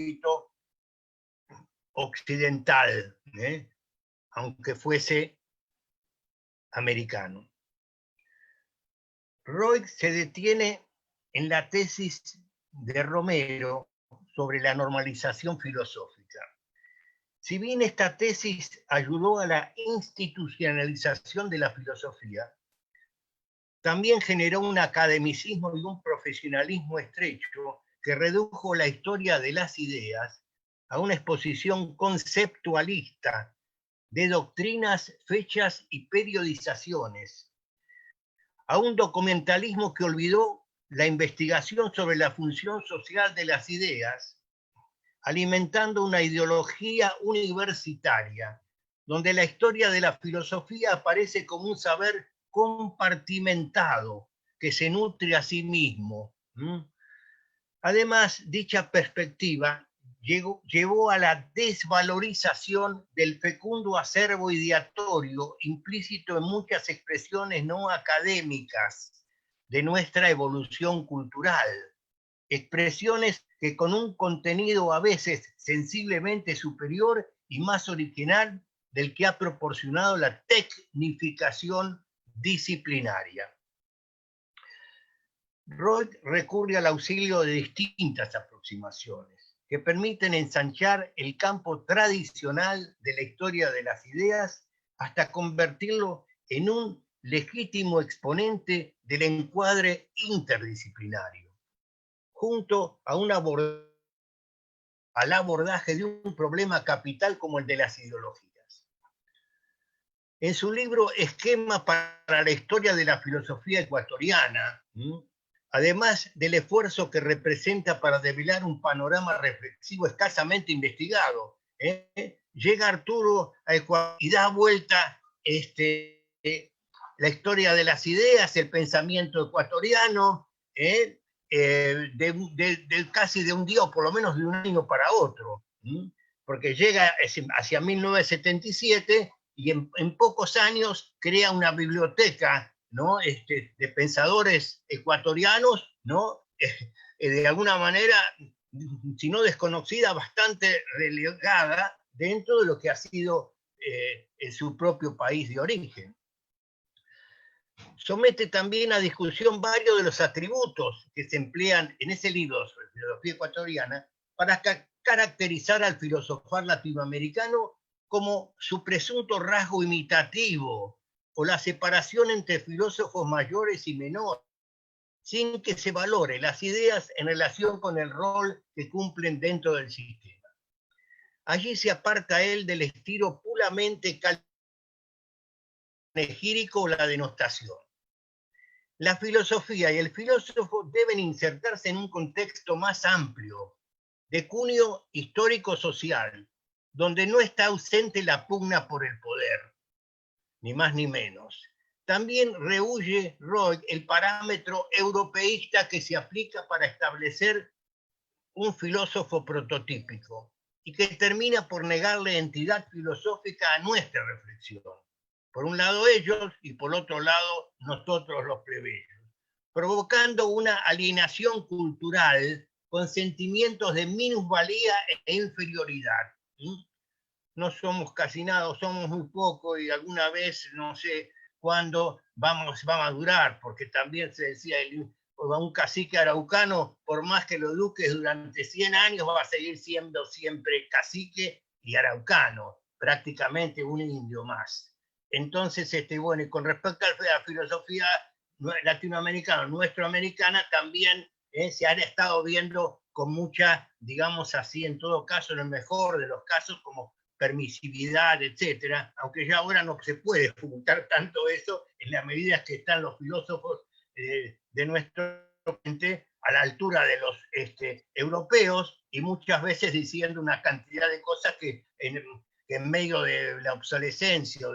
poquito occidental, aunque fuese americano. Roig se detiene en la tesis de Romero sobre la normalización filosófica. Si bien esta tesis ayudó a la institucionalización de la filosofía, también generó un academicismo y un profesionalismo estrecho que redujo la historia de las ideas a una exposición conceptualista de doctrinas, fechas y periodizaciones, a un documentalismo que olvidó la investigación sobre la función social de las ideas, alimentando una ideología universitaria, donde la historia de la filosofía aparece como un saber compartimentado que se nutre a sí mismo. Además, dicha perspectiva llevó a la desvalorización del fecundo acervo ideatorio implícito en muchas expresiones no académicas de nuestra evolución cultural, expresiones que con un contenido a veces sensiblemente superior y más original del que ha proporcionado la tecnificación disciplinaria. Roig recurre al auxilio de distintas aproximaciones que permiten ensanchar el campo tradicional de la historia de las ideas hasta convertirlo en un legítimo exponente del encuadre interdisciplinario, junto a al abordaje de un problema capital como el de las ideologías. En su libro Esquema para la historia de la filosofía ecuatoriana, además del esfuerzo que representa para develar un panorama reflexivo escasamente investigado, llega Arturo a Ecuador y da vuelta la historia de las ideas, el pensamiento ecuatoriano, casi de un día o por lo menos de un año para otro, porque llega hacia 1977 y en pocos años crea una biblioteca, ¿no? De pensadores ecuatorianos, ¿no? De alguna manera, si no desconocida, bastante relegada dentro de lo que ha sido en su propio país de origen. Somete también a discusión varios de los atributos que se emplean en ese libro sobre filosofía ecuatoriana para caracterizar al filosofar latinoamericano como su presunto rasgo imitativo o la separación entre filósofos mayores y menores, sin que se valore las ideas en relación con el rol que cumplen dentro del sistema. Allí se aparta él del estilo puramente panegírico o la denostación. La filosofía y el filósofo deben insertarse en un contexto más amplio, de cuneo histórico-social, donde no está ausente la pugna por el poder, ni más ni menos. También rehúye Roig el parámetro europeísta que se aplica para establecer un filósofo prototípico y que termina por negarle entidad filosófica a nuestra reflexión. Por un lado ellos y por otro lado nosotros los plebeyos, provocando una alienación cultural con sentimientos de minusvalía e inferioridad. No somos casi nada, somos muy poco y alguna vez no sé cuándo va a madurar, porque también se decía, un cacique araucano, por más que lo eduques durante 100 años, va a seguir siendo siempre cacique y araucano, prácticamente un indio más. Entonces, bueno, y con respecto a la filosofía latinoamericana, nuestroamericana, también se han estado viendo con mucha, digamos así, en todo caso, en el mejor de los casos, como permisividad, etcétera, aunque ya ahora no se puede ocultar tanto eso en la medida que están los filósofos de nuestro continente a la altura de los europeos y muchas veces diciendo una cantidad de cosas que en medio de la obsolescencia o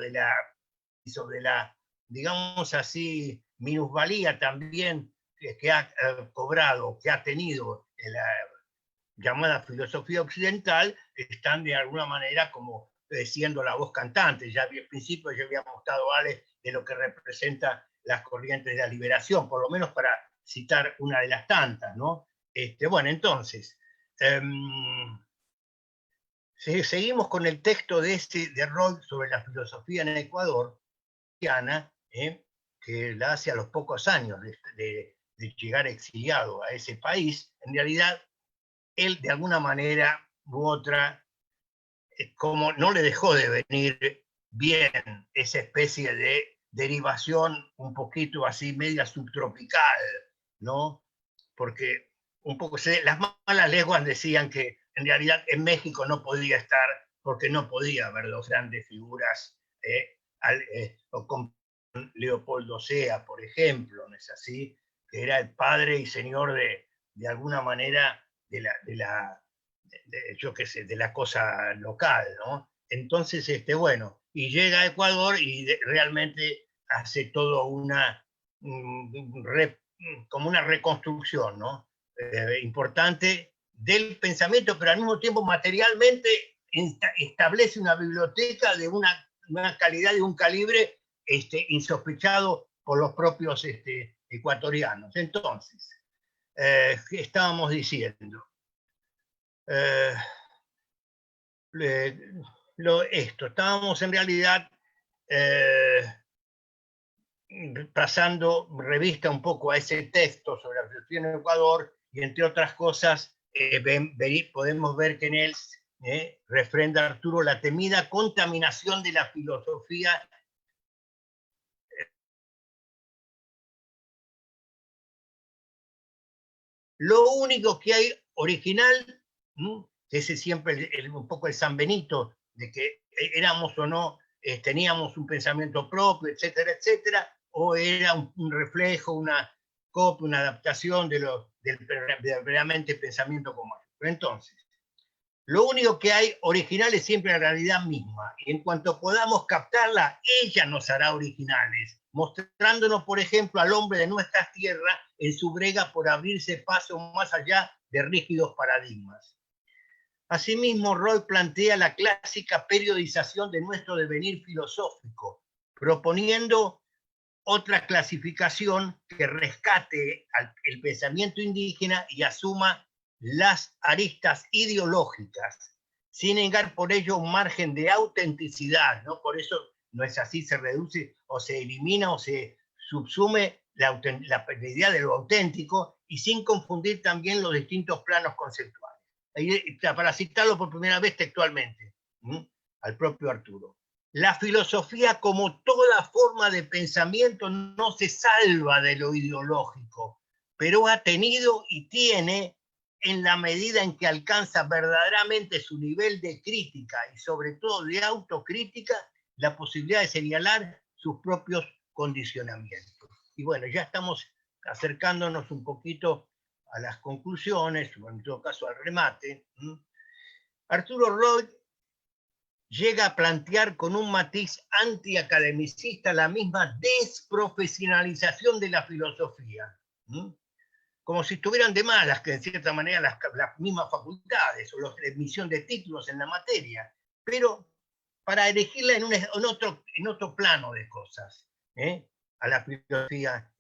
sobre la, digamos así, minusvalía también que ha cobrado, que ha tenido la llamada filosofía occidental, están de alguna manera como siendo la voz cantante. Ya al principio ya había mostrado Ale de lo que representa las corrientes de la liberación, por lo menos para citar una de las tantas, ¿no? Bueno, entonces, seguimos con el texto de Roy sobre la filosofía en Ecuador, que la hace a los pocos años de llegar exiliado a ese país. En realidad, él de alguna manera u otra, como no le dejó de venir bien esa especie de derivación un poquito así media subtropical, ¿no? Porque un poco las malas lenguas decían que en realidad en México no podía estar porque no podía ver dos grandes figuras, o con Leopoldo Sea, por ejemplo, ¿no es así? Que era el padre y señor de alguna manera yo qué sé, de la cosa local, ¿no? Entonces, bueno, y llega a Ecuador y realmente hace todo como una reconstrucción, ¿no? Importante del pensamiento, pero al mismo tiempo materialmente establece una biblioteca de una calidad, de un calibre insospechado por los propios ecuatorianos. Entonces, ¿qué estábamos diciendo? Eh, estábamos en realidad eh, pasando revista un poco a ese texto sobre la filosofía en Ecuador y entre otras cosas podemos ver que en él refrenda Arturo la temida contaminación de la filosofía. Lo único que hay original, ese siempre un poco el San Benito, de que éramos o no, teníamos un pensamiento propio, etcétera, etcétera, o era un reflejo, una copia, una adaptación del verdaderamente pensamiento común. Pero entonces, lo único que hay original es siempre la realidad misma. Y en cuanto podamos captarla, ella nos hará originales, mostrándonos, por ejemplo, al hombre de nuestras tierras en su brega por abrirse paso más allá de rígidos paradigmas. Asimismo, Roy plantea la clásica periodización de nuestro devenir filosófico, proponiendo otra clasificación que rescate el pensamiento indígena y asuma las aristas ideológicas, sin negar por ello un margen de autenticidad, ¿no? Por eso no es así, se reduce o se elimina o se subsume la idea de lo auténtico y sin confundir también los distintos planos conceptuales. Para citarlo por primera vez textualmente, al propio Arturo. La filosofía, como toda forma de pensamiento, no se salva de lo ideológico, pero ha tenido y tiene, en la medida en que alcanza verdaderamente su nivel de crítica y sobre todo de autocrítica, la posibilidad de señalar sus propios condicionamientos. Y bueno, ya estamos acercándonos un poquito a las conclusiones, o en todo caso al remate. Arturo Roy llega a plantear con un matiz antiacademicista la misma desprofesionalización de la filosofía, como si estuvieran de malas que en cierta manera las mismas facultades o la emisión de títulos en la materia, pero para elegirla en otro plano de cosas, a la filosofía,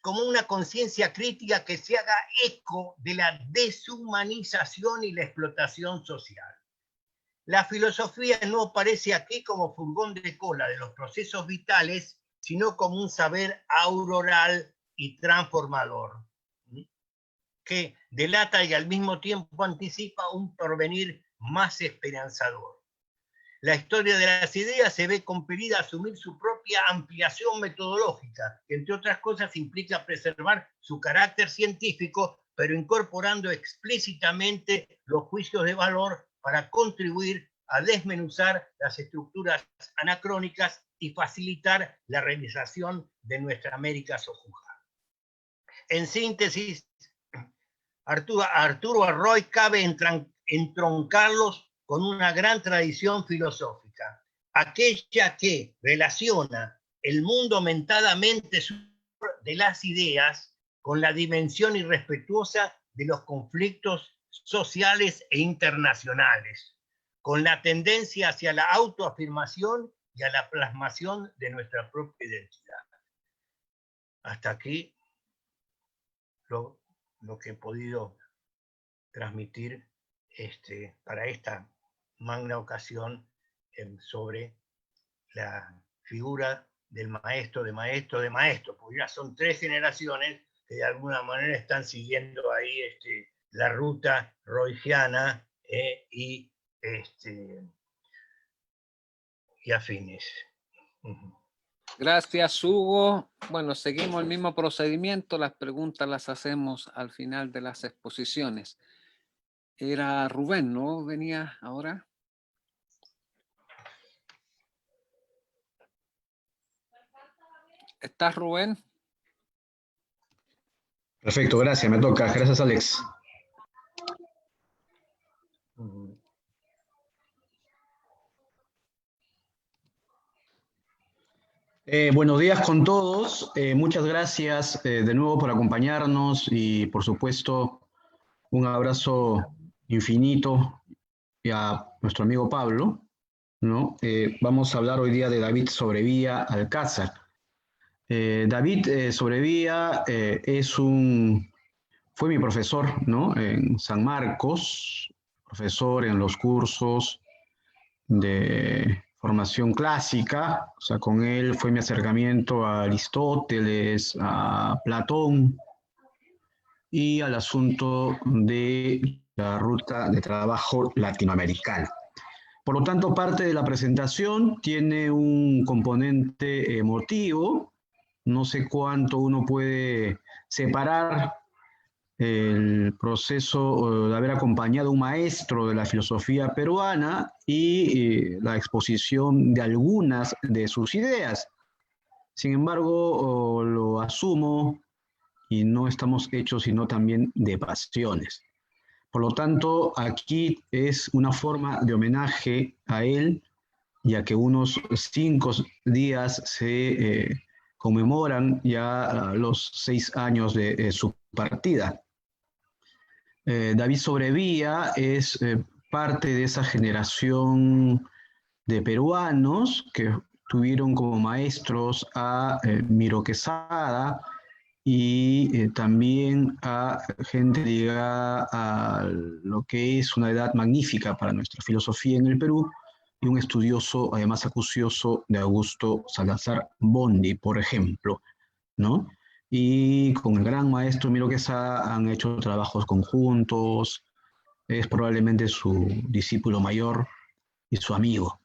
como una conciencia crítica que se haga eco de la deshumanización y la explotación social. La filosofía no aparece aquí como furgón de cola de los procesos vitales, sino como un saber auroral y transformador, que delata y al mismo tiempo anticipa un porvenir más esperanzador. La historia de las ideas se ve compelida a asumir su propia ampliación metodológica, que entre otras cosas implica preservar su carácter científico, pero incorporando explícitamente los juicios de valor para contribuir a desmenuzar las estructuras anacrónicas y facilitar la realización de nuestra América sojuzgada. En síntesis, Arturo Arroy cabe entroncarlos con una gran tradición filosófica, aquella que relaciona el mundo mentadamente de las ideas con la dimensión irrespetuosa de los conflictos sociales e internacionales, con la tendencia hacia la autoafirmación y a la plasmación de nuestra propia identidad. Hasta aquí lo que he podido transmitir para esta magna ocasión sobre la figura del maestro, de maestro, de maestro, porque ya son 3 generaciones que de alguna manera están siguiendo ahí la ruta royciana y afines. Gracias, Hugo. Bueno, seguimos el mismo procedimiento. Las preguntas las hacemos al final de las exposiciones. Era Rubén, ¿no? Venía ahora. ¿Estás, Rubén? Perfecto, gracias, me toca. Gracias, Alex. Buenos días con todos. Muchas gracias de nuevo por acompañarnos y, por supuesto, un abrazo infinito a nuestro amigo Pablo, ¿no? Vamos a hablar hoy día de David Sobrevía Alcázar. David Sobrevía fue mi profesor, ¿no? En San Marcos, profesor en los cursos de formación clásica, o sea, con él fue mi acercamiento a Aristóteles, a Platón y al asunto de la ruta de trabajo latinoamericana. Por lo tanto, parte de la presentación tiene un componente emotivo. No sé cuánto uno puede separar el proceso de haber acompañado a un maestro de la filosofía peruana y la exposición de algunas de sus ideas. Sin embargo, lo asumo y no estamos hechos sino también de pasiones. Por lo tanto, aquí es una forma de homenaje a él, ya que unos 5 días se conmemoran ya los 6 años de su partida. David Sobrevía es parte de esa generación de peruanos que tuvieron como maestros a Miro Quesada y también a gente ligada a lo que es una edad magnífica para nuestra filosofía en el Perú y un estudioso, además acucioso, de Augusto Salazar Bondy, por ejemplo, ¿no? Y con el gran maestro Miro Quesada han hecho trabajos conjuntos, es probablemente su discípulo mayor y su amigo,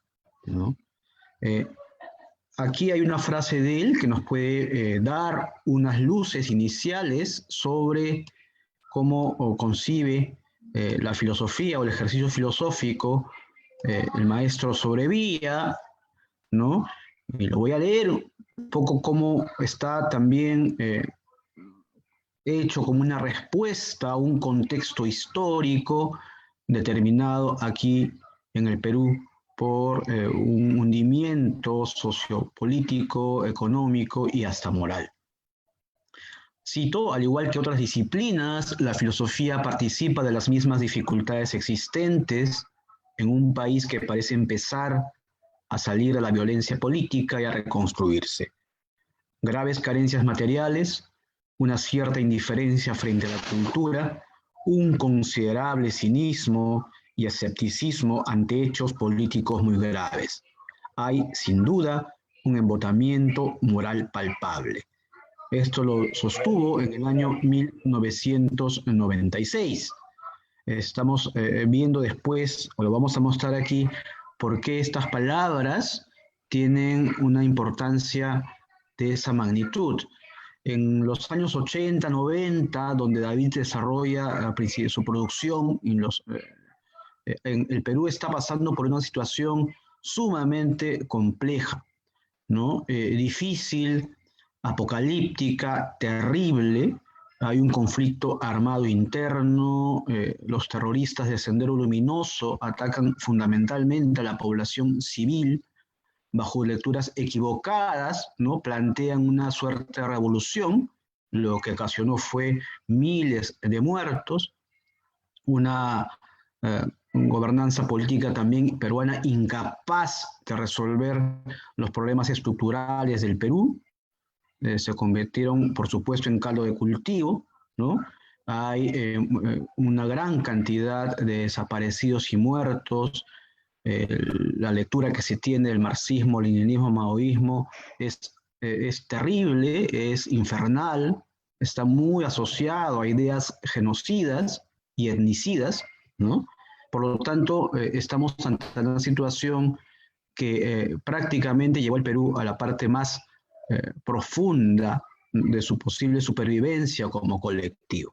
¿no? Aquí hay una frase de él que nos puede dar unas luces iniciales sobre cómo concibe la filosofía o el ejercicio filosófico el maestro Sobrevía, ¿no? Y lo voy a leer un poco cómo está también hecho como una respuesta a un contexto histórico determinado aquí en el Perú por un hundimiento sociopolítico, económico y hasta moral. Cito, al igual que otras disciplinas, la filosofía participa de las mismas dificultades existentes en un país que parece empezar a salir de la violencia política y a reconstruirse. Graves carencias materiales, una cierta indiferencia frente a la cultura, un considerable cinismo y escepticismo ante hechos políticos muy graves. Hay, sin duda, un embotamiento moral palpable. Esto lo sostuvo en el año 1996. Estamos viendo después, o lo vamos a mostrar aquí, por qué estas palabras tienen una importancia de esa magnitud. En los años 80, 90, donde David desarrolla su producción, en el Perú está pasando por una situación sumamente compleja, ¿no? Difícil, apocalíptica, terrible. Hay un conflicto armado interno, los terroristas de Sendero Luminoso atacan fundamentalmente a la población civil, bajo lecturas equivocadas, ¿no? Plantean una suerte de revolución, lo que ocasionó fue miles de muertos, una gobernanza política también peruana incapaz de resolver los problemas estructurales del Perú, se convirtieron, por supuesto, en caldo de cultivo, ¿no? Hay una gran cantidad de desaparecidos y muertos, La lectura que se tiene del marxismo, leninismo, maoísmo es terrible, es infernal, está muy asociado a ideas genocidas y etnicidas, ¿no? Por lo tanto, estamos ante una situación que prácticamente llevó al Perú a la parte más profunda de su posible supervivencia como colectivo.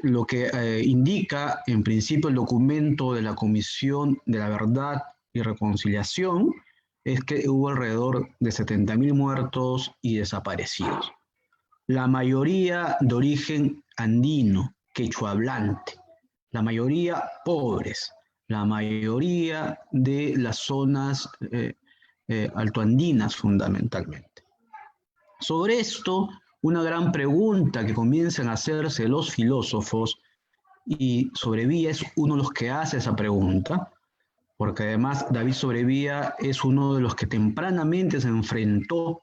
Lo que indica en principio el documento de la Comisión de la Verdad y Reconciliación es que hubo alrededor de 70.000 muertos y desaparecidos. La mayoría de origen andino, quechua hablante, la mayoría pobres, la mayoría de las zonas altoandinas fundamentalmente. Sobre esto, una gran pregunta que comienzan a hacerse los filósofos, y Sobrevía es uno de los que hace esa pregunta, porque además David Sobrevía es uno de los que tempranamente se enfrentó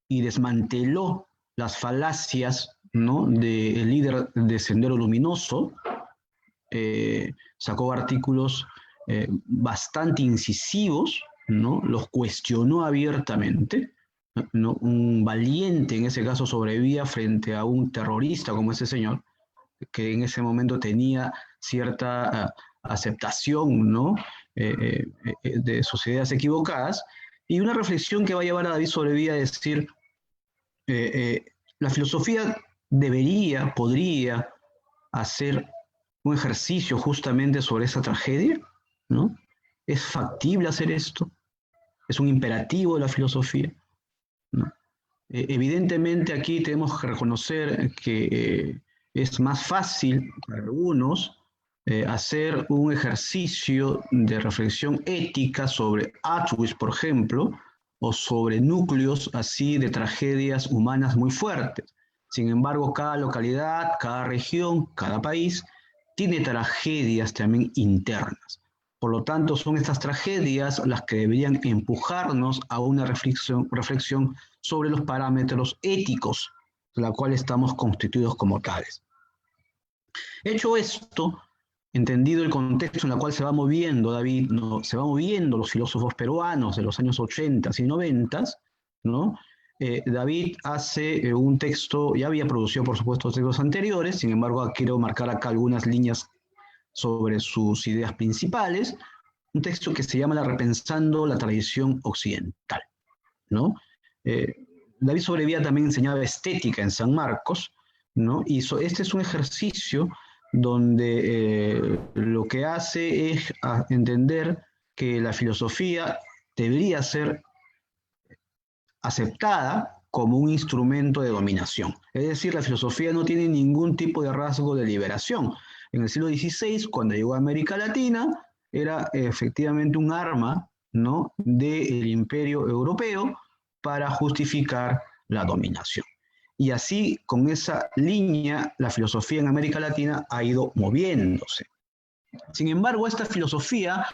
y desmanteló las falacias, ¿no?, del líder de Sendero Luminoso. Sacó artículos bastante incisivos, ¿no?, los cuestionó abiertamente, ¿no? Un valiente en ese caso Sobrevía frente a un terrorista como ese señor, que en ese momento tenía cierta aceptación, ¿no?, de sus ideas equivocadas, y una reflexión que va a llevar a David Sobrevía a decir, la filosofía debería, podría hacer un ejercicio justamente sobre esa tragedia, ¿no? ¿Es factible hacer esto? ¿Es un imperativo de la filosofía? ¿No? Evidentemente aquí tenemos que reconocer que es más fácil para algunos hacer un ejercicio de reflexión ética sobre Auschwitz, por ejemplo, o sobre núcleos así de tragedias humanas muy fuertes. Sin embargo, cada localidad, cada región, cada país tiene tragedias también internas. Por lo tanto, son estas tragedias las que deberían empujarnos a una reflexión sobre los parámetros éticos de la cual estamos constituidos como tales. Hecho esto, entendido el contexto en el cual se va moviendo David, ¿no?, se van moviendo los filósofos peruanos de los años 80 y 90, ¿no? David hace un texto, ya había producido por supuesto textos anteriores, sin embargo quiero marcar acá algunas líneas sobre sus ideas principales, un texto que se llama Repensando la tradición occidental, ¿no? David Sobrevía también enseñaba estética en San Marcos, ¿no? Y este es un ejercicio donde lo que hace es entender que la filosofía debería ser aceptada como un instrumento de dominación. Es decir, la filosofía no tiene ningún tipo de rasgo de liberación. En el siglo XVI, cuando llegó a América Latina, era efectivamente un arma, ¿no?, del imperio europeo para justificar la dominación. Y así, con esa línea, la filosofía en América Latina ha ido moviéndose. Sin embargo, esta filosofía,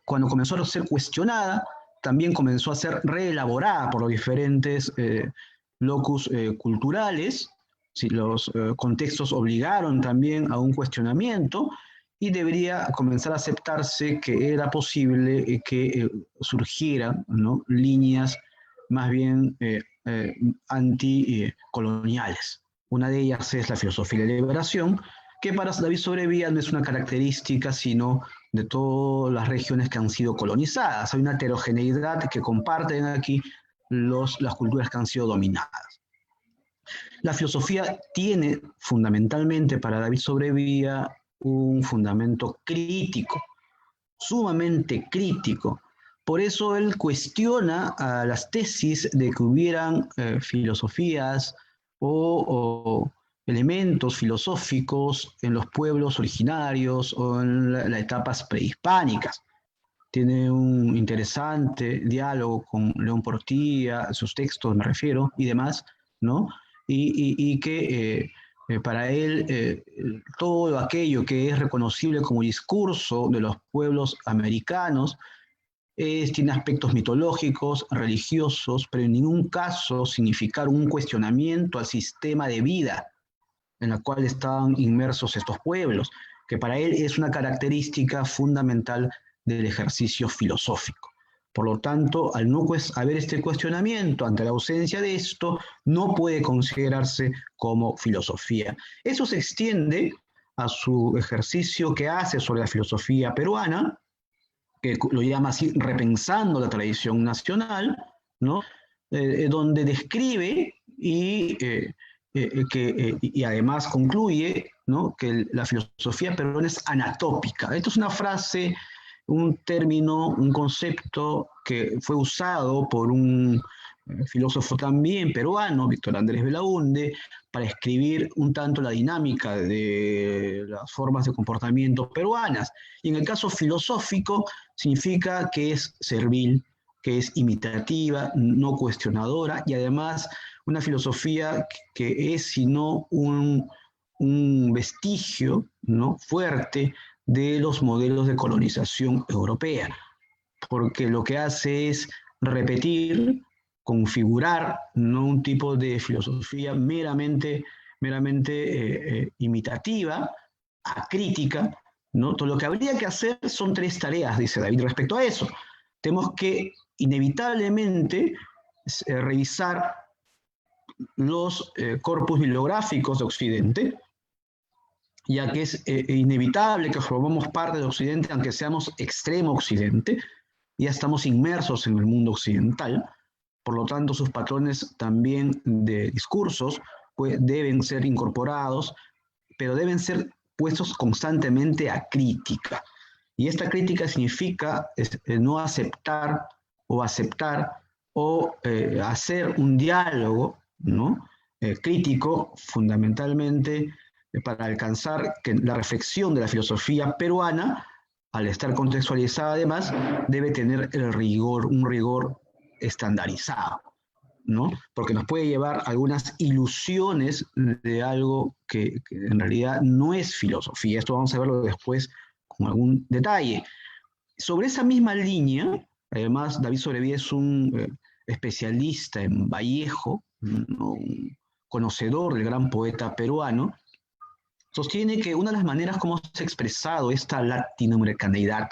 cuando comenzó a ser cuestionada, también comenzó a ser reelaborada por los diferentes locus culturales. Sí, los contextos obligaron también a un cuestionamiento y debería comenzar a aceptarse que era posible que surgieran, ¿no?, líneas más bien anticoloniales. Una de ellas es la filosofía de la liberación, que para David Sobrevía no es una característica, sino de todas las regiones que han sido colonizadas. Hay una heterogeneidad que comparten aquí las culturas que han sido dominadas. La filosofía tiene fundamentalmente para David Sobrevía un fundamento crítico, sumamente crítico. Por eso él cuestiona a las tesis de que hubieran filosofías o elementos filosóficos en los pueblos originarios o en las etapas prehispánicas. Tiene un interesante diálogo con León Portilla, sus textos me refiero, y demás, ¿no? Y que para él todo aquello que es reconocible como discurso de los pueblos americanos tiene aspectos mitológicos, religiosos, pero en ningún caso significar un cuestionamiento al sistema de vida en el cual estaban inmersos estos pueblos. que para él es una característica fundamental del ejercicio filosófico. Por lo tanto, al no haber este cuestionamiento, ante la ausencia de esto, no puede considerarse como filosofía. Eso se extiende a su ejercicio que hace sobre la filosofía peruana, que lo llama así, repensando la tradición nacional, ¿no? Donde describe y además concluye, ¿no?, que la filosofía peruana es anatópica. Esto es una frase, un término, un concepto que fue usado por un filósofo también peruano, Víctor Andrés Belaunde, para escribir un tanto la dinámica de las formas de comportamiento peruanas. Y en el caso filosófico significa que es servil, que es imitativa, no cuestionadora, y además una filosofía que es sino un vestigio, ¿no?, fuerte de los modelos de colonización europea, porque lo que hace es repetir, configurar, no un tipo de filosofía meramente imitativa, acrítica, ¿no? Todo lo que habría que hacer son 3 tareas, dice David, respecto a eso. Tenemos que inevitablemente revisar los corpus bibliográficos de Occidente, ya que es inevitable que formamos parte de Occidente, aunque seamos extremo Occidente, ya estamos inmersos en el mundo occidental, por lo tanto sus patrones también de discursos pues, deben ser incorporados, pero deben ser puestos constantemente a crítica. Y esta crítica significa no aceptar o hacer un diálogo, ¿no?, crítico, fundamentalmente para alcanzar que la reflexión de la filosofía peruana, al estar contextualizada además, debe tener el rigor, un rigor estandarizado, ¿no? Porque nos puede llevar a algunas ilusiones de algo que en realidad no es filosofía. Esto vamos a verlo después con algún detalle. Sobre esa misma línea, además, David Sobrevía es un especialista en Vallejo, ¿no?, un conocedor del gran poeta peruano, sostiene que una de las maneras como se ha expresado esta latinoamericanidad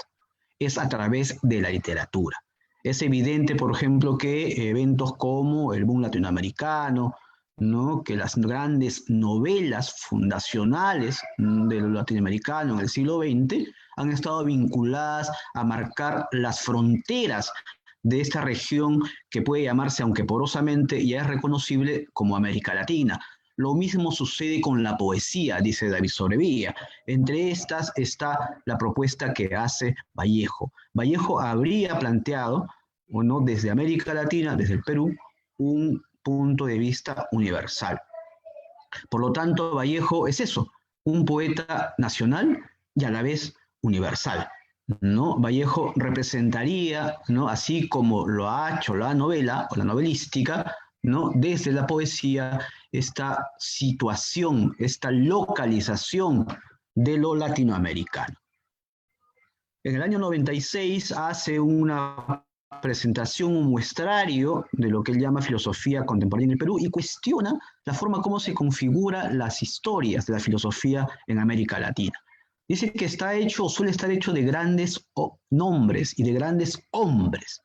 es a través de la literatura. Es evidente, por ejemplo, que eventos como el boom latinoamericano, ¿no?, que las grandes novelas fundacionales de lo latinoamericano en el siglo XX han estado vinculadas a marcar las fronteras de esta región que puede llamarse, aunque porosamente, ya es reconocible como América Latina. Lo mismo sucede con la poesía, dice David Sobrevía. Entre estas está la propuesta que hace Vallejo. Vallejo habría planteado, bueno, desde América Latina, desde el Perú, un punto de vista universal. Por lo tanto, Vallejo es eso, un poeta nacional y a la vez universal, ¿no? Vallejo representaría, ¿no?, así como lo ha hecho la novela o la novelística, ¿no?, desde la poesía, esta situación, esta localización de lo latinoamericano. En el año 96 hace una presentación, un muestrario de lo que él llama filosofía contemporánea en el Perú y cuestiona la forma como se configuran las historias de la filosofía en América Latina. Dice que está hecho, o suele estar hecho de grandes nombres y de grandes hombres.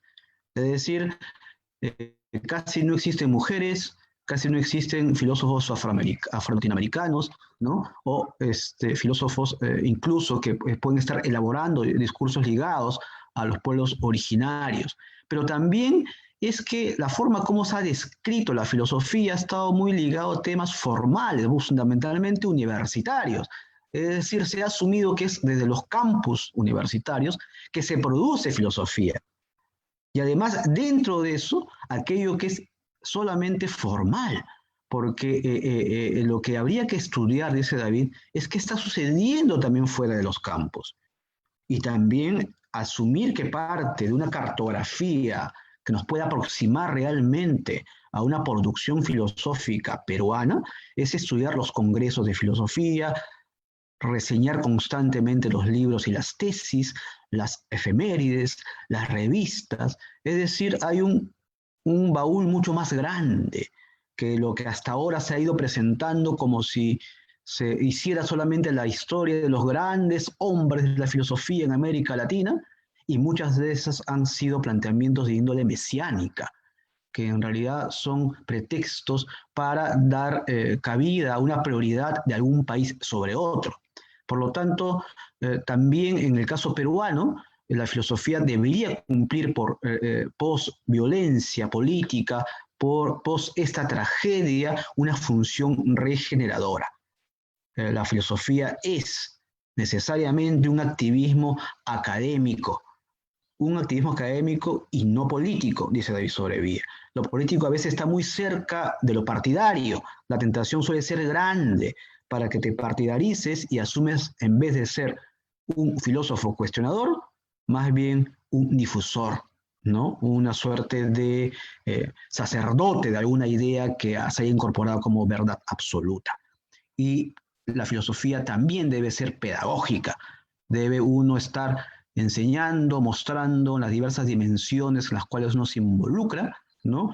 Es decir, casi no existen mujeres, casi no existen filósofos afro-latinoamericanos, ¿no?, o filósofos incluso que pueden estar elaborando discursos ligados a los pueblos originarios. Pero también es que la forma como se ha descrito la filosofía ha estado muy ligado a temas formales, fundamentalmente universitarios. Es decir, se ha asumido que es desde los campus universitarios que se produce filosofía. Y además, dentro de eso, aquello que es solamente formal, porque lo que habría que estudiar, dice David, es qué está sucediendo también fuera de los campos. Y también asumir que parte de una cartografía que nos pueda aproximar realmente a una producción filosófica peruana es estudiar los congresos de filosofía, reseñar constantemente los libros y las tesis, las efemérides, las revistas. Es decir, hay un baúl mucho más grande que lo que hasta ahora se ha ido presentando como si se hiciera solamente la historia de los grandes hombres de la filosofía en América Latina, y muchas de esas han sido planteamientos de índole mesiánica, que en realidad son pretextos para dar cabida a una prioridad de algún país sobre otro. Por lo tanto, también en el caso peruano, la filosofía debería cumplir por post-violencia política, post esta tragedia, una función regeneradora. La filosofía es necesariamente un activismo académico y no político, dice David Sobrevilla. Lo político a veces está muy cerca de lo partidario. La tentación suele ser grande para que te partidarices y asumes, en vez de ser un filósofo cuestionador, más bien un difusor, ¿no? Una suerte de sacerdote de alguna idea que se haya incorporado como verdad absoluta. Y la filosofía también debe ser pedagógica. Debe uno estar enseñando, mostrando las diversas dimensiones en las cuales uno se involucra, ¿no?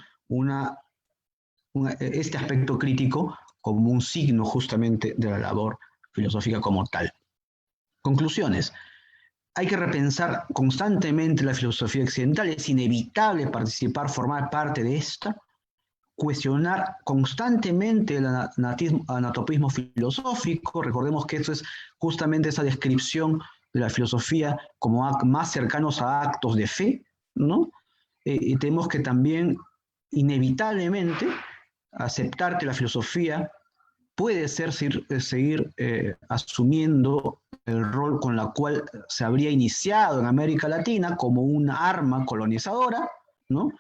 Este aspecto crítico como un signo justamente de la labor filosófica como tal. Conclusiones. Hay que repensar constantemente la filosofía occidental, es inevitable participar, formar parte de esta, cuestionar constantemente el anatopismo filosófico. Recordemos que eso es justamente esa descripción de la filosofía como más cercanos a actos de fe, ¿no? Y tenemos que también inevitablemente aceptar que la filosofía puede seguir asumiendo el rol con la cual se habría iniciado en América Latina como una arma colonizadora, ¿no?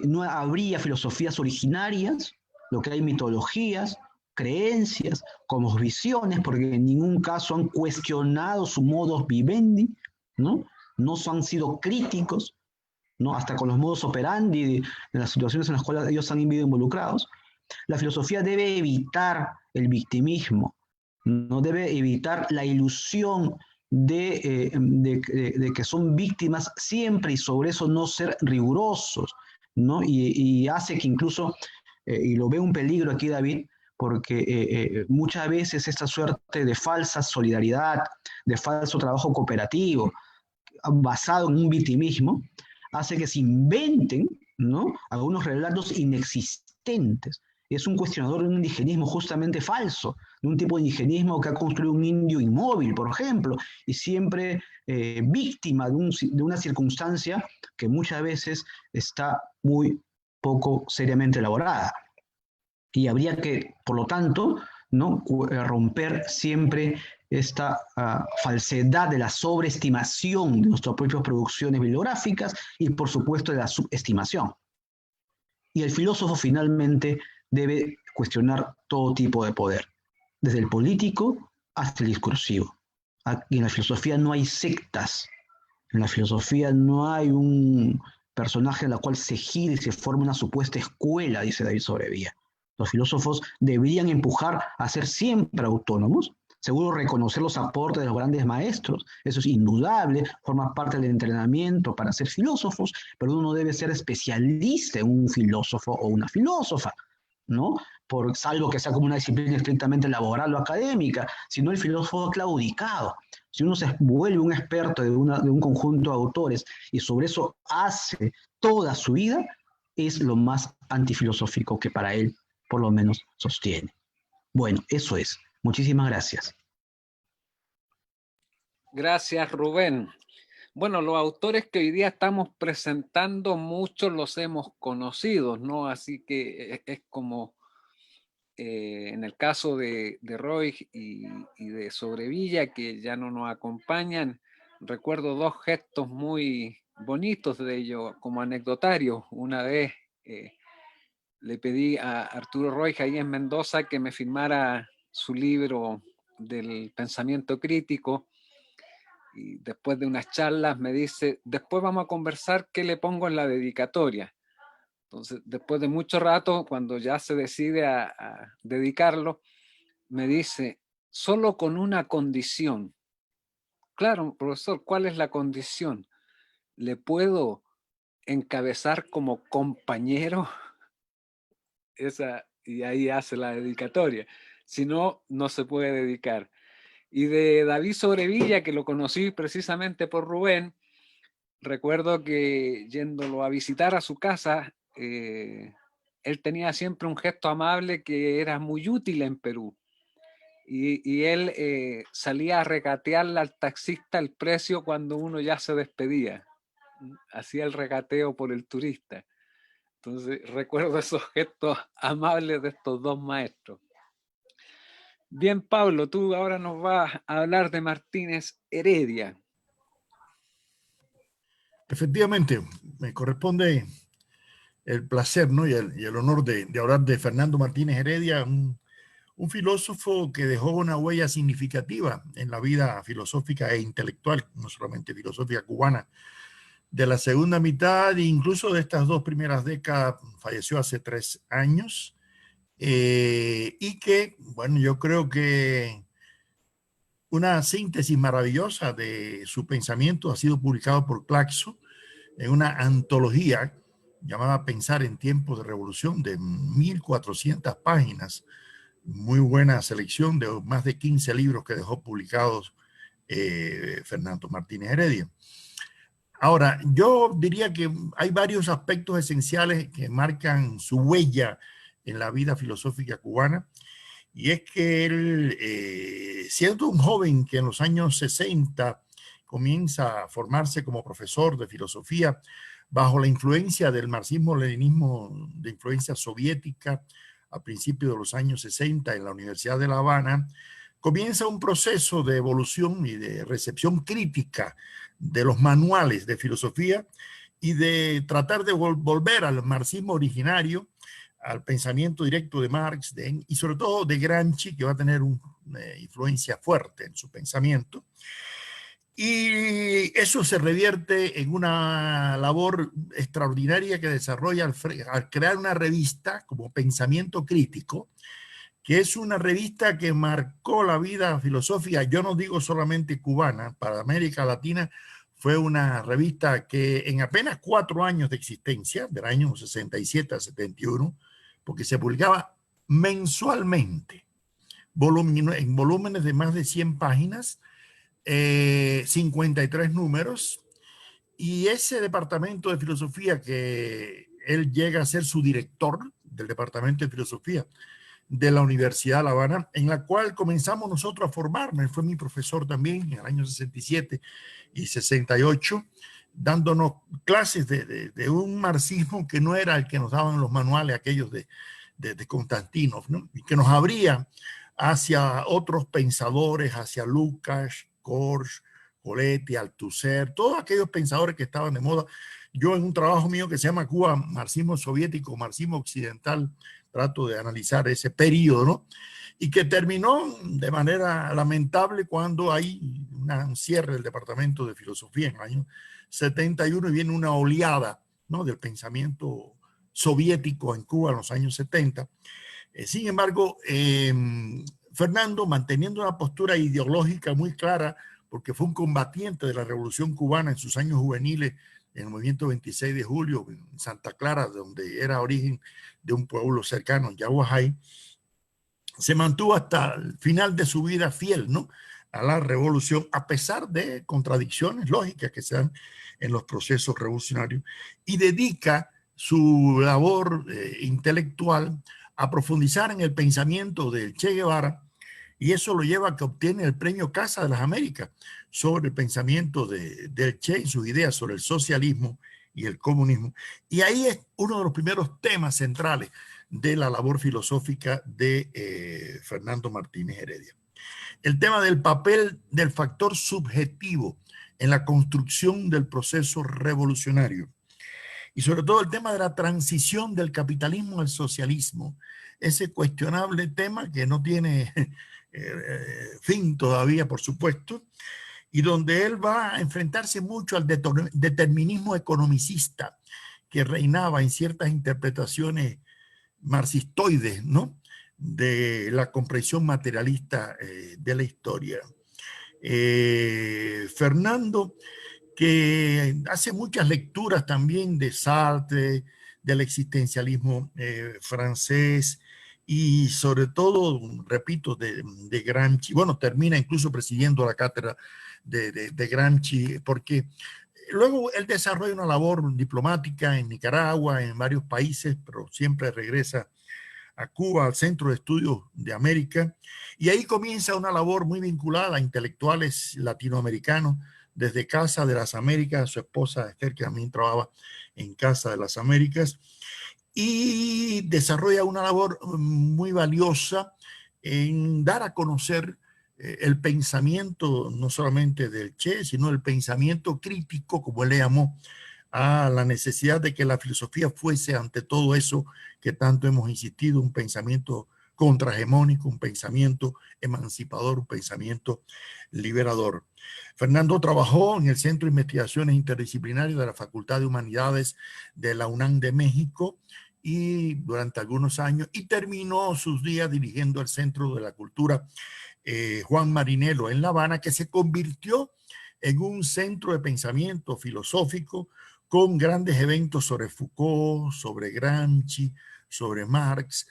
No habría filosofías originarias, lo que hay mitologías, creencias, como visiones, porque en ningún caso han cuestionado su modus vivendi, ¿no? No han sido críticos, ¿no? Hasta con los modus operandi de las situaciones en las cuales ellos han vivido involucrados. La filosofía debe evitar el victimismo, no debe evitar la ilusión de que son víctimas siempre, y sobre eso no ser rigurosos, ¿no? Y hace que incluso, y lo veo un peligro aquí, David, porque muchas veces esta suerte de falsa solidaridad, de falso trabajo cooperativo, basado en un victimismo, hace que se inventen, ¿no?, algunos relatos inexistentes. Es un cuestionador de un indigenismo justamente falso, de un tipo de indigenismo que ha construido un indio inmóvil, por ejemplo, y siempre víctima de una circunstancia que muchas veces está muy poco seriamente elaborada. Y habría que, por lo tanto, ¿no?, romper siempre esta falsedad de la sobreestimación de nuestras propias producciones bibliográficas y, por supuesto, de la subestimación. Y el filósofo finalmente debe cuestionar todo tipo de poder, desde el político hasta el discursivo. Aquí en la filosofía no hay sectas, en la filosofía no hay un personaje en el cual se gira y se forma una supuesta escuela, dice David Sobrevilla. Los filósofos deberían empujar a ser siempre autónomos, seguro reconocer los aportes de los grandes maestros, eso es indudable, forma parte del entrenamiento para ser filósofos, pero uno no debe ser especialista en un filósofo o una filósofa, ¿no? Salvo que sea como una disciplina estrictamente laboral o académica, sino el filósofo claudicado. Si uno se vuelve un experto de un conjunto de autores y sobre eso hace toda su vida, es lo más antifilosófico que para él, por lo menos, sostiene. Bueno, eso es. Muchísimas gracias. Gracias, Rubén. Bueno, los autores que hoy día estamos presentando, muchos los hemos conocido, ¿no? Así que es como en el caso de Roig y de Sobrevilla, que ya no nos acompañan, recuerdo dos gestos muy bonitos de ellos como anecdotarios. Una vez le pedí a Arturo Roig ahí en Mendoza que me firmara su libro del pensamiento crítico, y después de unas charlas me dice, después vamos a conversar qué le pongo en la dedicatoria. Entonces, después de mucho rato, cuando ya se decide a dedicarlo, me dice, solo con una condición. Claro, profesor, ¿cuál es la condición? ¿Le puedo encabezar como compañero? Y ahí hace la dedicatoria. Si no, no se puede dedicar. Y de David Sobrevilla, que lo conocí precisamente por Rubén, recuerdo que yéndolo a visitar a su casa, él tenía siempre un gesto amable que era muy útil en Perú. Y él salía a regatearle al taxista el precio cuando uno ya se despedía. Hacía el regateo por el turista. Entonces recuerdo esos gestos amables de estos dos maestros. Bien, Pablo, tú ahora nos vas a hablar de Martínez Heredia. Efectivamente, me corresponde el placer, ¿no? y el honor de hablar de Fernando Martínez Heredia, un filósofo que dejó una huella significativa en la vida filosófica e intelectual, no solamente filosófica cubana, de la segunda mitad e incluso de estas dos primeras décadas. Falleció hace 3 años, y que, bueno, yo creo que una síntesis maravillosa de su pensamiento ha sido publicado por Claxo en una antología llamada Pensar en tiempos de revolución, de 1400 páginas. Muy buena selección de más de 15 libros que dejó publicados Fernando Martínez Heredia. Ahora, yo diría que hay varios aspectos esenciales que marcan su huella en la vida filosófica cubana, y es que él, siendo un joven que en los años 60 comienza a formarse como profesor de filosofía bajo la influencia del marxismo-leninismo de influencia soviética a principios de los años 60 en la Universidad de La Habana, comienza un proceso de evolución y de recepción crítica de los manuales de filosofía y de tratar de volver al marxismo originario, al pensamiento directo de Marx y sobre todo de Gramsci, que va a tener una influencia fuerte en su pensamiento. Y eso se revierte en una labor extraordinaria que desarrolla al crear una revista como Pensamiento Crítico, que es una revista que marcó la vida filosófica, yo no digo solamente cubana, para América Latina. Fue una revista que en apenas 4 años de existencia, del año 67 a 71, porque se publicaba mensualmente, en volúmenes de más de 100 páginas, 53 números, y ese departamento de filosofía que él llega a ser su director del departamento de filosofía de la Universidad de La Habana, en la cual comenzamos nosotros a formarme. Fue mi profesor también en el año 67 y 68, dándonos clases de un marxismo que no era el que nos daban los manuales aquellos de Konstantinov, ¿no? Y que nos abría hacia otros pensadores, hacia Lukács, Korsch, Coletti, Althusser, todos aquellos pensadores que estaban de moda. Yo en un trabajo mío que se llama Cuba, Marxismo Soviético, Marxismo Occidental, trato de analizar ese periodo, ¿no? Y que terminó de manera lamentable cuando hay un cierre del Departamento de Filosofía en el año 71 y viene una oleada, ¿no?, del pensamiento soviético en Cuba en los años 70. Sin embargo, Fernando, manteniendo una postura ideológica muy clara, porque fue un combatiente de la Revolución Cubana en sus años juveniles, en el movimiento 26 de julio, en Santa Clara, donde era origen de un pueblo cercano, Yaguajay, se mantuvo hasta el final de su vida fiel, ¿no?, a la revolución, a pesar de contradicciones lógicas que se dan en los procesos revolucionarios, y dedica su labor intelectual a profundizar en el pensamiento del Che Guevara, y eso lo lleva a que obtiene el premio Casa de las Américas sobre el pensamiento del Che y sus ideas sobre el socialismo y el comunismo. Y ahí es uno de los primeros temas centrales de la labor filosófica de Fernando Martínez Heredia. El tema del papel del factor subjetivo en la construcción del proceso revolucionario. Y sobre todo el tema de la transición del capitalismo al socialismo, ese cuestionable tema que no tiene fin todavía, por supuesto, y donde él va a enfrentarse mucho al determinismo economicista que reinaba en ciertas interpretaciones marxistoides, ¿no?, de la comprensión materialista de la historia. Fernando, que hace muchas lecturas también de Sartre, del existencialismo francés, y sobre todo, repito, de Gramsci. Bueno, termina incluso presidiendo la cátedra de Gramsci, porque luego él desarrolla una labor diplomática en Nicaragua, en varios países, pero siempre regresa a Cuba, al Centro de Estudios de América, y ahí comienza una labor muy vinculada a intelectuales latinoamericanos, desde Casa de las Américas, su esposa Esther, que también trabajaba en Casa de las Américas, y desarrolla una labor muy valiosa en dar a conocer el pensamiento, no solamente del Che, sino el pensamiento crítico, como él le llamó, a la necesidad de que la filosofía fuese, ante todo eso que tanto hemos insistido, un pensamiento contrahegemónico, un pensamiento emancipador, un pensamiento liberador. Fernando trabajó en el Centro de Investigaciones Interdisciplinarias de la Facultad de Humanidades de la UNAM de México y durante algunos años, y terminó sus días dirigiendo el Centro de la Cultura Juan Marinelo en La Habana, que se convirtió en un centro de pensamiento filosófico con grandes eventos sobre Foucault, sobre Gramsci, sobre Marx,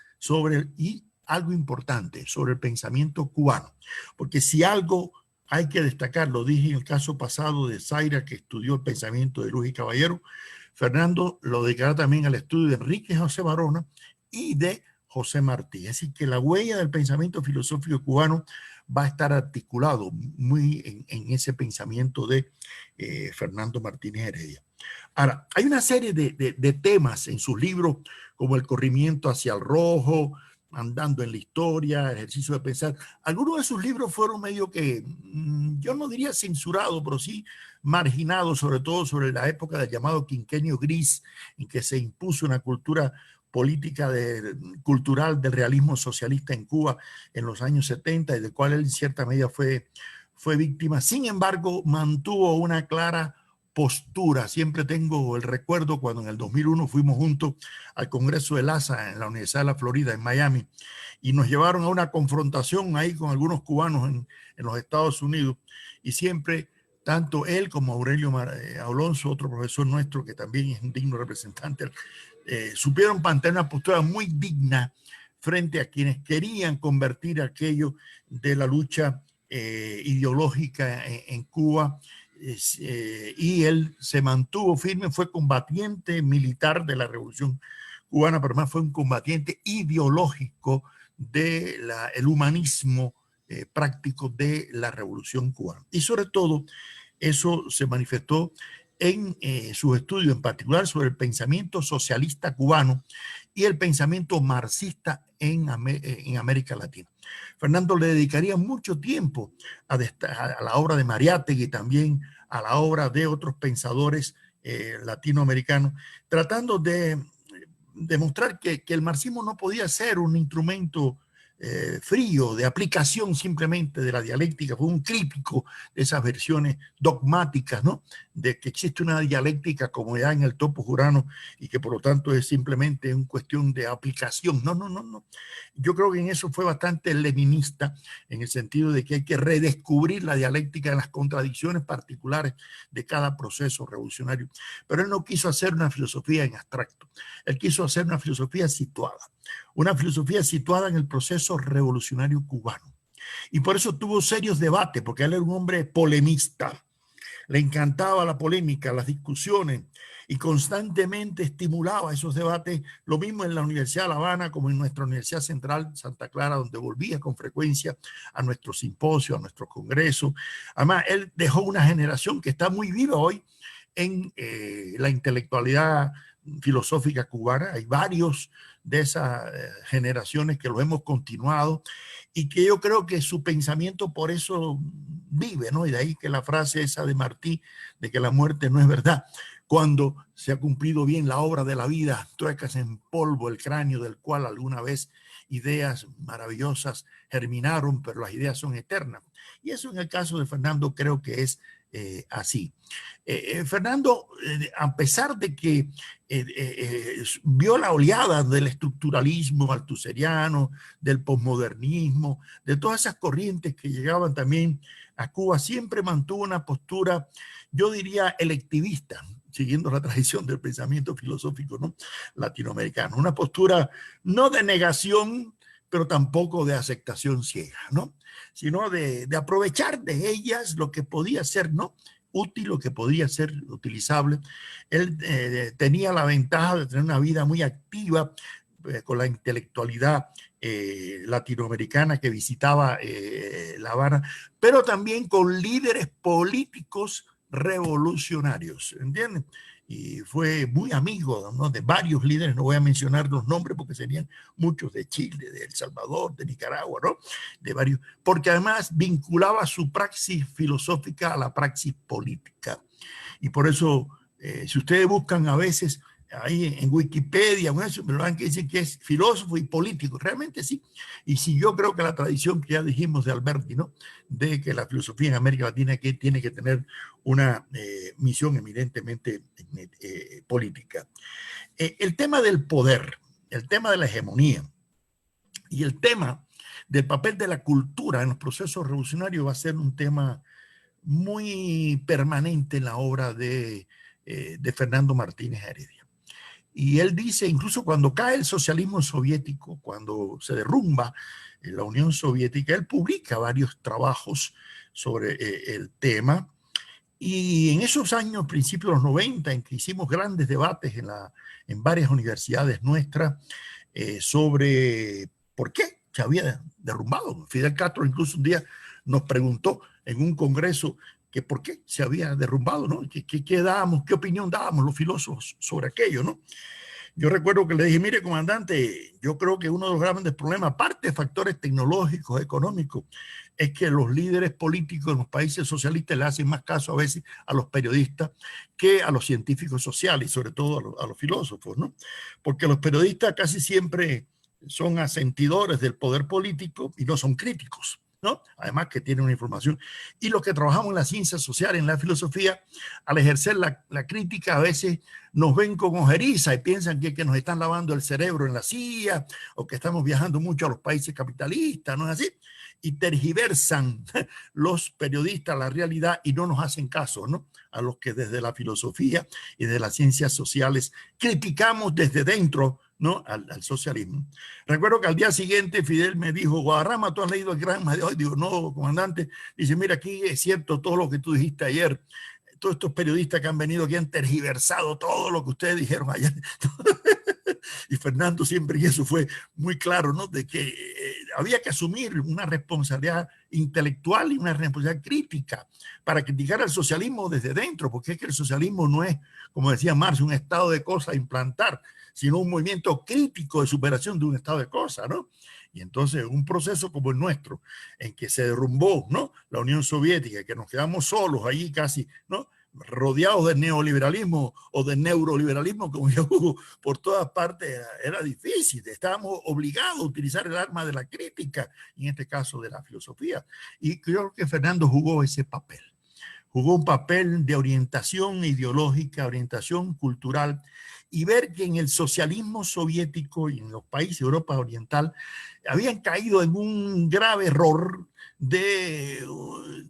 y algo importante, sobre el pensamiento cubano. Porque si algo hay que destacar, lo dije en el caso pasado de Zaira, que estudió el pensamiento de Luis y Caballero, Fernando lo dedicará también al estudio de Enrique José Barona y de José Martí. Así que la huella del pensamiento filosófico cubano va a estar articulado muy en ese pensamiento de Fernando Martínez Heredia. Ahora, hay una serie de temas en sus libros, como El corrimiento hacia el rojo, Andando en la historia, Ejercicio de pensar. Algunos de sus libros fueron medio que, yo no diría censurados, pero sí marginados, sobre todo sobre la época del llamado quinquenio gris, en que se impuso una cultura política cultural del realismo socialista en Cuba en los años 70, y del cual él en cierta medida fue víctima. Sin embargo, mantuvo una clara postura. Siempre tengo el recuerdo cuando en el 2001 fuimos juntos al Congreso de LASA en la Universidad de la Florida, en Miami, y nos llevaron a una confrontación ahí con algunos cubanos en los Estados Unidos, y siempre tanto él como Aurelio Alonso, otro profesor nuestro que también es un digno representante, supieron mantener una postura muy digna frente a quienes querían convertir aquello de la lucha ideológica en Cuba, y él se mantuvo firme, fue combatiente militar de la Revolución Cubana, pero más fue un combatiente ideológico del humanismo práctico de la Revolución Cubana. Y sobre todo, eso se manifestó en sus estudios, en particular sobre el pensamiento socialista cubano y el pensamiento marxista en América Latina. Fernando le dedicaría mucho tiempo a la obra de Mariátegui, también a la obra de otros pensadores latinoamericanos, tratando de demostrar que el marxismo no podía ser un instrumento frío, de aplicación simplemente de la dialéctica. Fue un crítico de esas versiones dogmáticas, ¿no? De que existe una dialéctica como ya en el topo jurano y que por lo tanto es simplemente una cuestión de aplicación. No. Yo creo que en eso fue bastante leninista, en el sentido de que hay que redescubrir la dialéctica de las contradicciones particulares de cada proceso revolucionario. Pero él no quiso hacer una filosofía en abstracto. Él quiso hacer una filosofía situada en el proceso revolucionario cubano. Y por eso tuvo serios debates, porque él era un hombre polemista. Le encantaba la polémica, las discusiones, y constantemente estimulaba esos debates, lo mismo en la Universidad de La Habana como en nuestra Universidad Central Santa Clara, donde volvía con frecuencia a nuestros simposios, a nuestros congresos. Además, él dejó una generación que está muy viva hoy en la intelectualidad filosófica cubana. Hay varios de esas generaciones que lo hemos continuado y que yo creo que su pensamiento por eso vive, ¿no? Y de ahí que la frase esa de Martí, de que la muerte no es verdad. Cuando se ha cumplido bien la obra de la vida, truecas en polvo el cráneo del cual alguna vez ideas maravillosas germinaron, pero las ideas son eternas. Y eso en el caso de Fernando creo que es así. Fernando, a pesar de que vio la oleada del estructuralismo althuseriano, del posmodernismo, de todas esas corrientes que llegaban también a Cuba, siempre mantuvo una postura, yo diría, electivista, siguiendo la tradición del pensamiento filosófico, ¿no?, latinoamericano. Una postura no de negación pero tampoco de aceptación ciega, ¿no? Sino de aprovechar de ellas lo que podía ser, ¿no?, útil, lo que podía ser utilizable. Él tenía la ventaja de tener una vida muy activa con la intelectualidad latinoamericana que visitaba La Habana, pero también con líderes políticos revolucionarios, ¿entienden? Y fue muy amigo, ¿no?, de varios líderes, no voy a mencionar los nombres porque serían muchos, de Chile, de El Salvador, de Nicaragua, ¿no?, de varios, porque además vinculaba su praxis filosófica a la praxis política. Y por eso, si ustedes buscan a veces ahí en Wikipedia, me lo van que dicen que es filósofo y político, realmente sí. Y si yo creo que la tradición que ya dijimos de Alberti, ¿no?, de que la filosofía en América Latina tiene que tener una misión eminentemente política. El tema del poder, el tema de la hegemonía y el tema del papel de la cultura en los procesos revolucionarios va a ser un tema muy permanente en la obra de Fernando Martínez Heredia. Y él dice, incluso cuando cae el socialismo soviético, cuando se derrumba la Unión Soviética, él publica varios trabajos sobre el tema. Y en esos años, principios de los 90, en que hicimos grandes debates en varias universidades nuestras sobre por qué se había derrumbado. Fidel Castro incluso un día nos preguntó en un congreso que por qué se había derrumbado, ¿no? ¿Qué dábamos, qué opinión dábamos los filósofos sobre aquello, ¿no? Yo recuerdo que le dije, mire, comandante, yo creo que uno de los grandes problemas, aparte de factores tecnológicos, económicos, es que los líderes políticos en los países socialistas le hacen más caso a veces a los periodistas que a los científicos sociales y sobre todo a los filósofos, ¿no? Porque los periodistas casi siempre son asentidores del poder político y no son críticos, ¿no? Además que tienen una información. Y los que trabajamos en la ciencia social, en la filosofía, al ejercer la crítica, a veces nos ven con ojeriza y piensan que nos están lavando el cerebro en la CIA o que estamos viajando mucho a los países capitalistas, ¿no es así? Y tergiversan los periodistas la realidad y no nos hacen caso, ¿no?, a los que desde la filosofía y de las ciencias sociales criticamos desde dentro, ¿no?, al socialismo. Recuerdo que al día siguiente Fidel me dijo, Guadarrama, ¿tú has leído el Granma de hoy? Digo, no, comandante. Dice, mira, aquí es cierto todo lo que tú dijiste ayer. Todos estos periodistas que han venido aquí han tergiversado todo lo que ustedes dijeron ayer. Y Fernando siempre, y eso fue muy claro, ¿no?, de que había que asumir una responsabilidad intelectual y una responsabilidad crítica para criticar al socialismo desde dentro, porque es que el socialismo no es, como decía Marx, un estado de cosas a implantar, sino un movimiento crítico de superación de un estado de cosas, ¿no? Y entonces un proceso como el nuestro, en que se derrumbó, ¿no?, la Unión Soviética, que nos quedamos solos allí casi, ¿no?, rodeados del neoliberalismo o del neuroliberalismo, como yo digo, por todas partes, era difícil. Estábamos obligados a utilizar el arma de la crítica, en este caso de la filosofía. Y creo que Fernando jugó ese papel. Jugó un papel de orientación ideológica, orientación cultural, y ver que en el socialismo soviético y en los países de Europa Oriental habían caído en un grave error de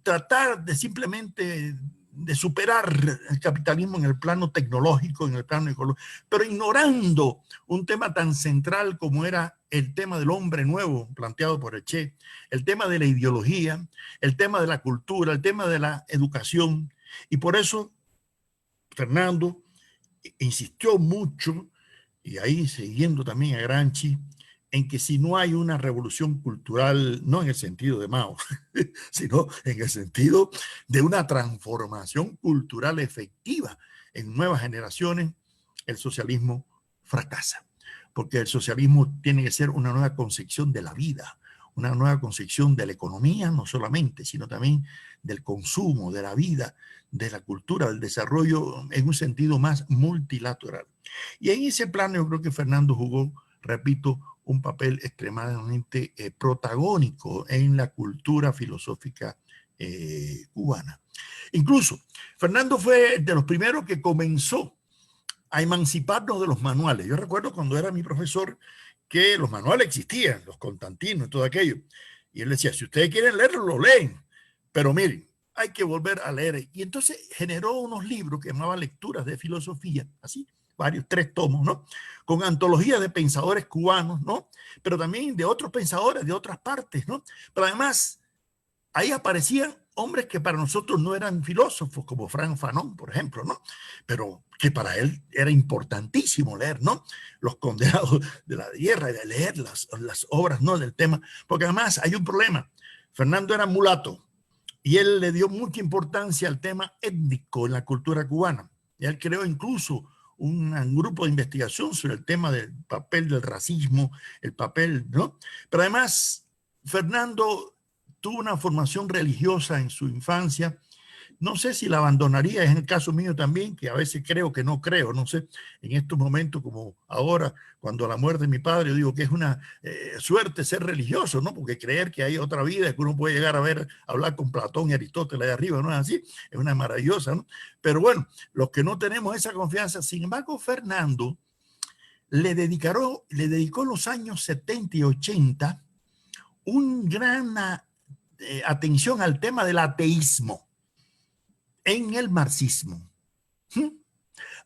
tratar de simplemente de superar el capitalismo en el plano tecnológico, en el plano ecológico, pero ignorando un tema tan central como era el tema del hombre nuevo planteado por el Che, el tema de la ideología, el tema de la cultura, el tema de la educación. Y por eso Fernando insistió mucho, y ahí siguiendo también a Gramsci, en que si no hay una revolución cultural, no en el sentido de Mao, sino en el sentido de una transformación cultural efectiva en nuevas generaciones, el socialismo fracasa. Porque el socialismo tiene que ser una nueva concepción de la vida, una nueva concepción de la economía, no solamente, sino también del consumo, de la vida, de la cultura, del desarrollo en un sentido más multilateral. Y en ese plano yo creo que Fernando jugó, repito, un papel extremadamente protagónico en la cultura filosófica cubana. Incluso, Fernando fue de los primeros que comenzó a emanciparnos de los manuales. Yo recuerdo cuando era mi profesor que los manuales existían, los Constantinos y todo aquello. Y él decía, si ustedes quieren leerlo, lo leen. Pero miren, hay que volver a leer. Y entonces generó unos libros que llamaban lecturas de filosofía, así, varios, 3 tomos, ¿no? Con antologías de pensadores cubanos, ¿no? Pero también de otros pensadores de otras partes, ¿no? Pero además, ahí aparecían hombres que para nosotros no eran filósofos, como Frank Fanon, por ejemplo, ¿no? Pero que para él era importantísimo leer, ¿no? Los condenados de la guerra, de leer las obras, ¿no? Del tema, porque además hay un problema. Fernando era mulato y él le dio mucha importancia al tema étnico en la cultura cubana. Y él creó incluso un grupo de investigación sobre el tema del papel del racismo, el papel, ¿no? Pero además, Fernando tuvo una formación religiosa en su infancia. No sé si la abandonaría, es en el caso mío también, que a veces creo que no creo, no sé, en estos momentos como ahora, cuando la muerte de mi padre, yo digo que es una suerte ser religioso, ¿no? Porque creer que hay otra vida, que uno puede llegar a ver, hablar con Platón y Aristóteles de arriba, no es así, es una maravillosa, ¿no? Pero bueno, los que no tenemos esa confianza, sin embargo, Fernando le dedicó en los años 70 y 80 un gran atención al tema del ateísmo en el marxismo.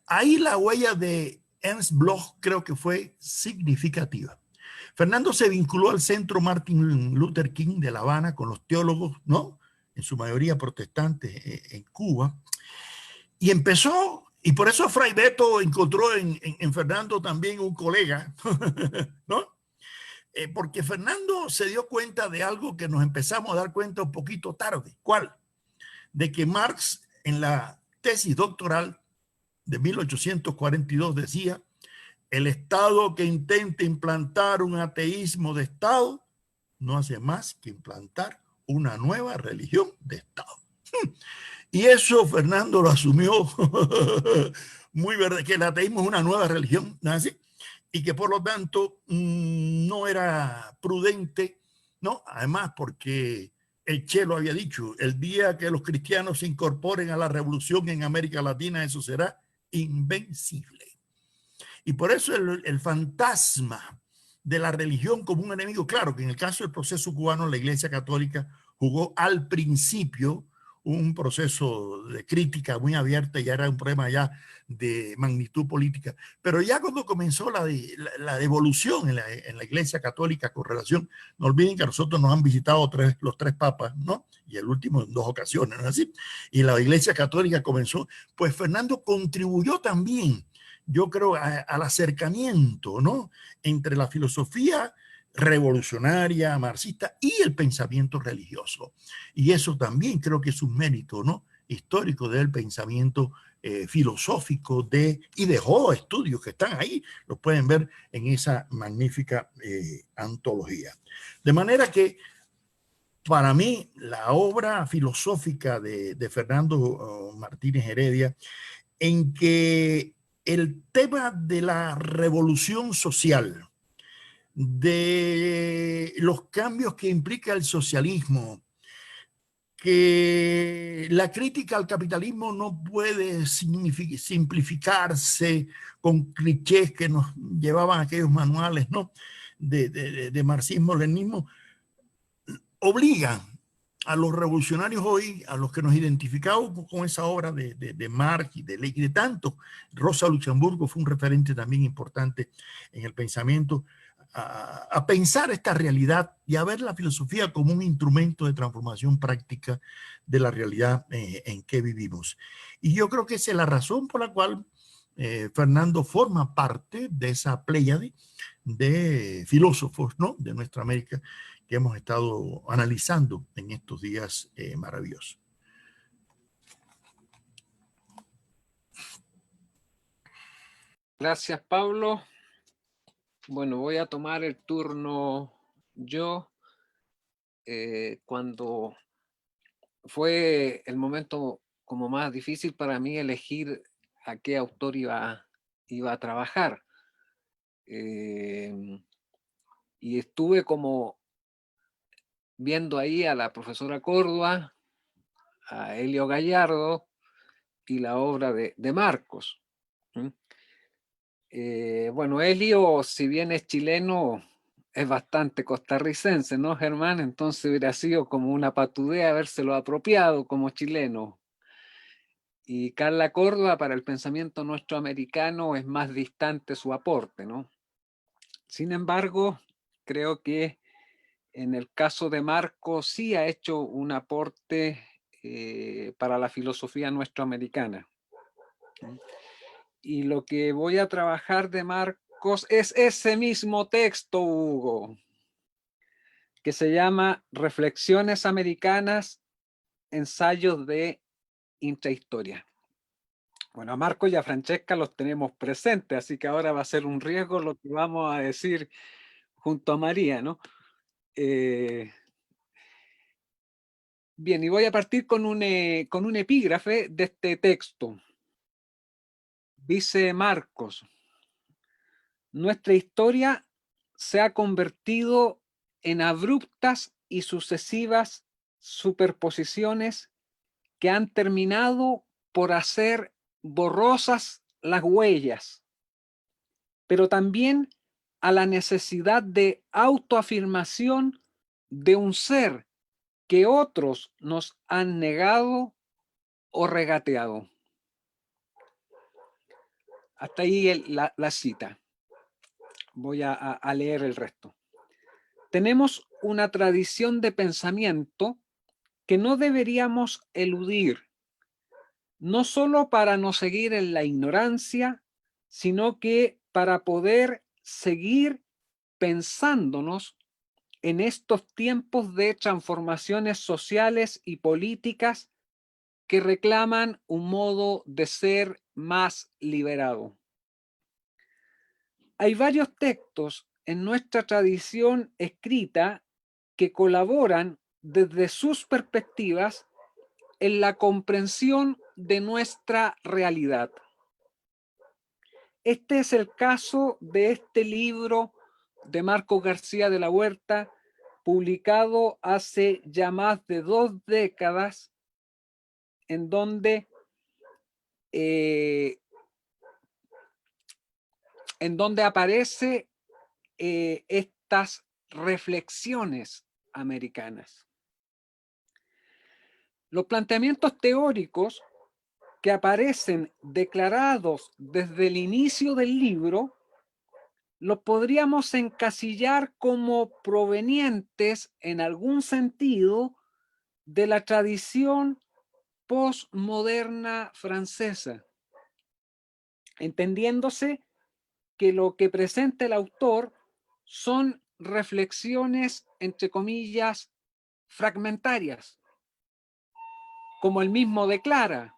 Ahí la huella de Ernst Bloch creo que fue significativa. Fernando se vinculó al Centro Martin Luther King de La Habana con los teólogos, ¿no? En su mayoría protestantes en Cuba. Y empezó, y por eso Fray Beto encontró en Fernando también un colega, ¿no? Porque Fernando se dio cuenta de algo que nos empezamos a dar cuenta un poquito tarde. ¿Cuál? De que Marx en la tesis doctoral de 1842 decía: el Estado que intenta implantar un ateísmo de Estado no hace más que implantar una nueva religión de Estado. Y eso Fernando lo asumió muy verdad, que el ateísmo es una nueva religión, ¿no es así? Y que por lo tanto no era prudente, ¿no? Además porque el Che lo había dicho, el día que los cristianos se incorporen a la revolución en América Latina, eso será invencible. Y por eso el fantasma de la religión como un enemigo, claro que en el caso del proceso cubano, la Iglesia Católica jugó al principio un proceso de crítica muy abierta, ya era un problema ya de magnitud política, pero ya cuando comenzó la devolución en la Iglesia Católica con relación, no olviden que a nosotros nos han visitado los tres papas, ¿no? Y el último en 2 ocasiones, ¿no es así? Y la Iglesia Católica comenzó, pues Fernando contribuyó también, yo creo, al acercamiento, ¿no? Entre la filosofía revolucionaria, marxista y el pensamiento religioso. Y eso también creo que es un mérito, ¿no? Histórico del pensamiento filosófico y dejó estudios que están ahí, los pueden ver en esa magnífica antología. De manera que para mí la obra filosófica de Fernando Martínez Heredia, en que el tema de la revolución social, de los cambios que implica el socialismo, que la crítica al capitalismo no puede simplificarse con clichés que nos llevaban aquellos manuales, ¿no? de marxismo-leninismo, obligan a los revolucionarios hoy, a los que nos identificamos con esa obra de Marx y de tanto. Rosa Luxemburgo fue un referente también importante en el pensamiento, a pensar esta realidad y a ver la filosofía como un instrumento de transformación práctica de la realidad en que vivimos. Y yo creo que esa es la razón por la cual Fernando forma parte de esa pléyade de filósofos, ¿no? De nuestra América, que hemos estado analizando en estos días maravillosos. Gracias, Pablo. Bueno, voy a tomar el turno yo. Cuando fue el momento como más difícil para mí elegir a qué autor iba a trabajar. Y estuve como viendo ahí a la profesora Córdoba, a Helio Gallardo y la obra de Marcos. Bueno, Helio, si bien es chileno, es bastante costarricense, ¿no, Germán? Entonces hubiera sido como una patudea habérselo apropiado como chileno. Y Carla Córdoba, para el pensamiento nuestro americano, es más distante su aporte, ¿no? Sin embargo, creo que en el caso de Marcos sí ha hecho un aporte para la filosofía nuestroamericana. Y lo que voy a trabajar de Marcos es ese mismo texto, Hugo, que se llama Reflexiones Americanas, Ensayos de Intrahistoria. Bueno, a Marco y a Francesca los tenemos presentes, así que ahora va a ser un riesgo lo que vamos a decir junto a María, ¿no? Bien, y voy a partir con un epígrafe de este texto. Dice Marcos: nuestra historia se ha convertido en abruptas y sucesivas superposiciones que han terminado por hacer borrosas las huellas, pero también a la necesidad de autoafirmación de un ser que otros nos han negado o regateado. Hasta ahí la cita. Voy a leer el resto. Tenemos una tradición de pensamiento que no deberíamos eludir, no solo para no seguir en la ignorancia, sino que para poder seguir pensándonos en estos tiempos de transformaciones sociales y políticas que reclaman un modo de ser más liberado. Hay varios textos en nuestra tradición escrita que colaboran desde sus perspectivas en la comprensión de nuestra realidad. Este es el caso de este libro de Marcos García de la Huerta, publicado hace ya más de 2 décadas, en donde aparece estas reflexiones americanas. Los planteamientos teóricos que aparecen declarados desde el inicio del libro los podríamos encasillar como provenientes en algún sentido de la tradición postmoderna francesa, entendiéndose que lo que presenta el autor son reflexiones, entre comillas, fragmentarias, como él mismo declara.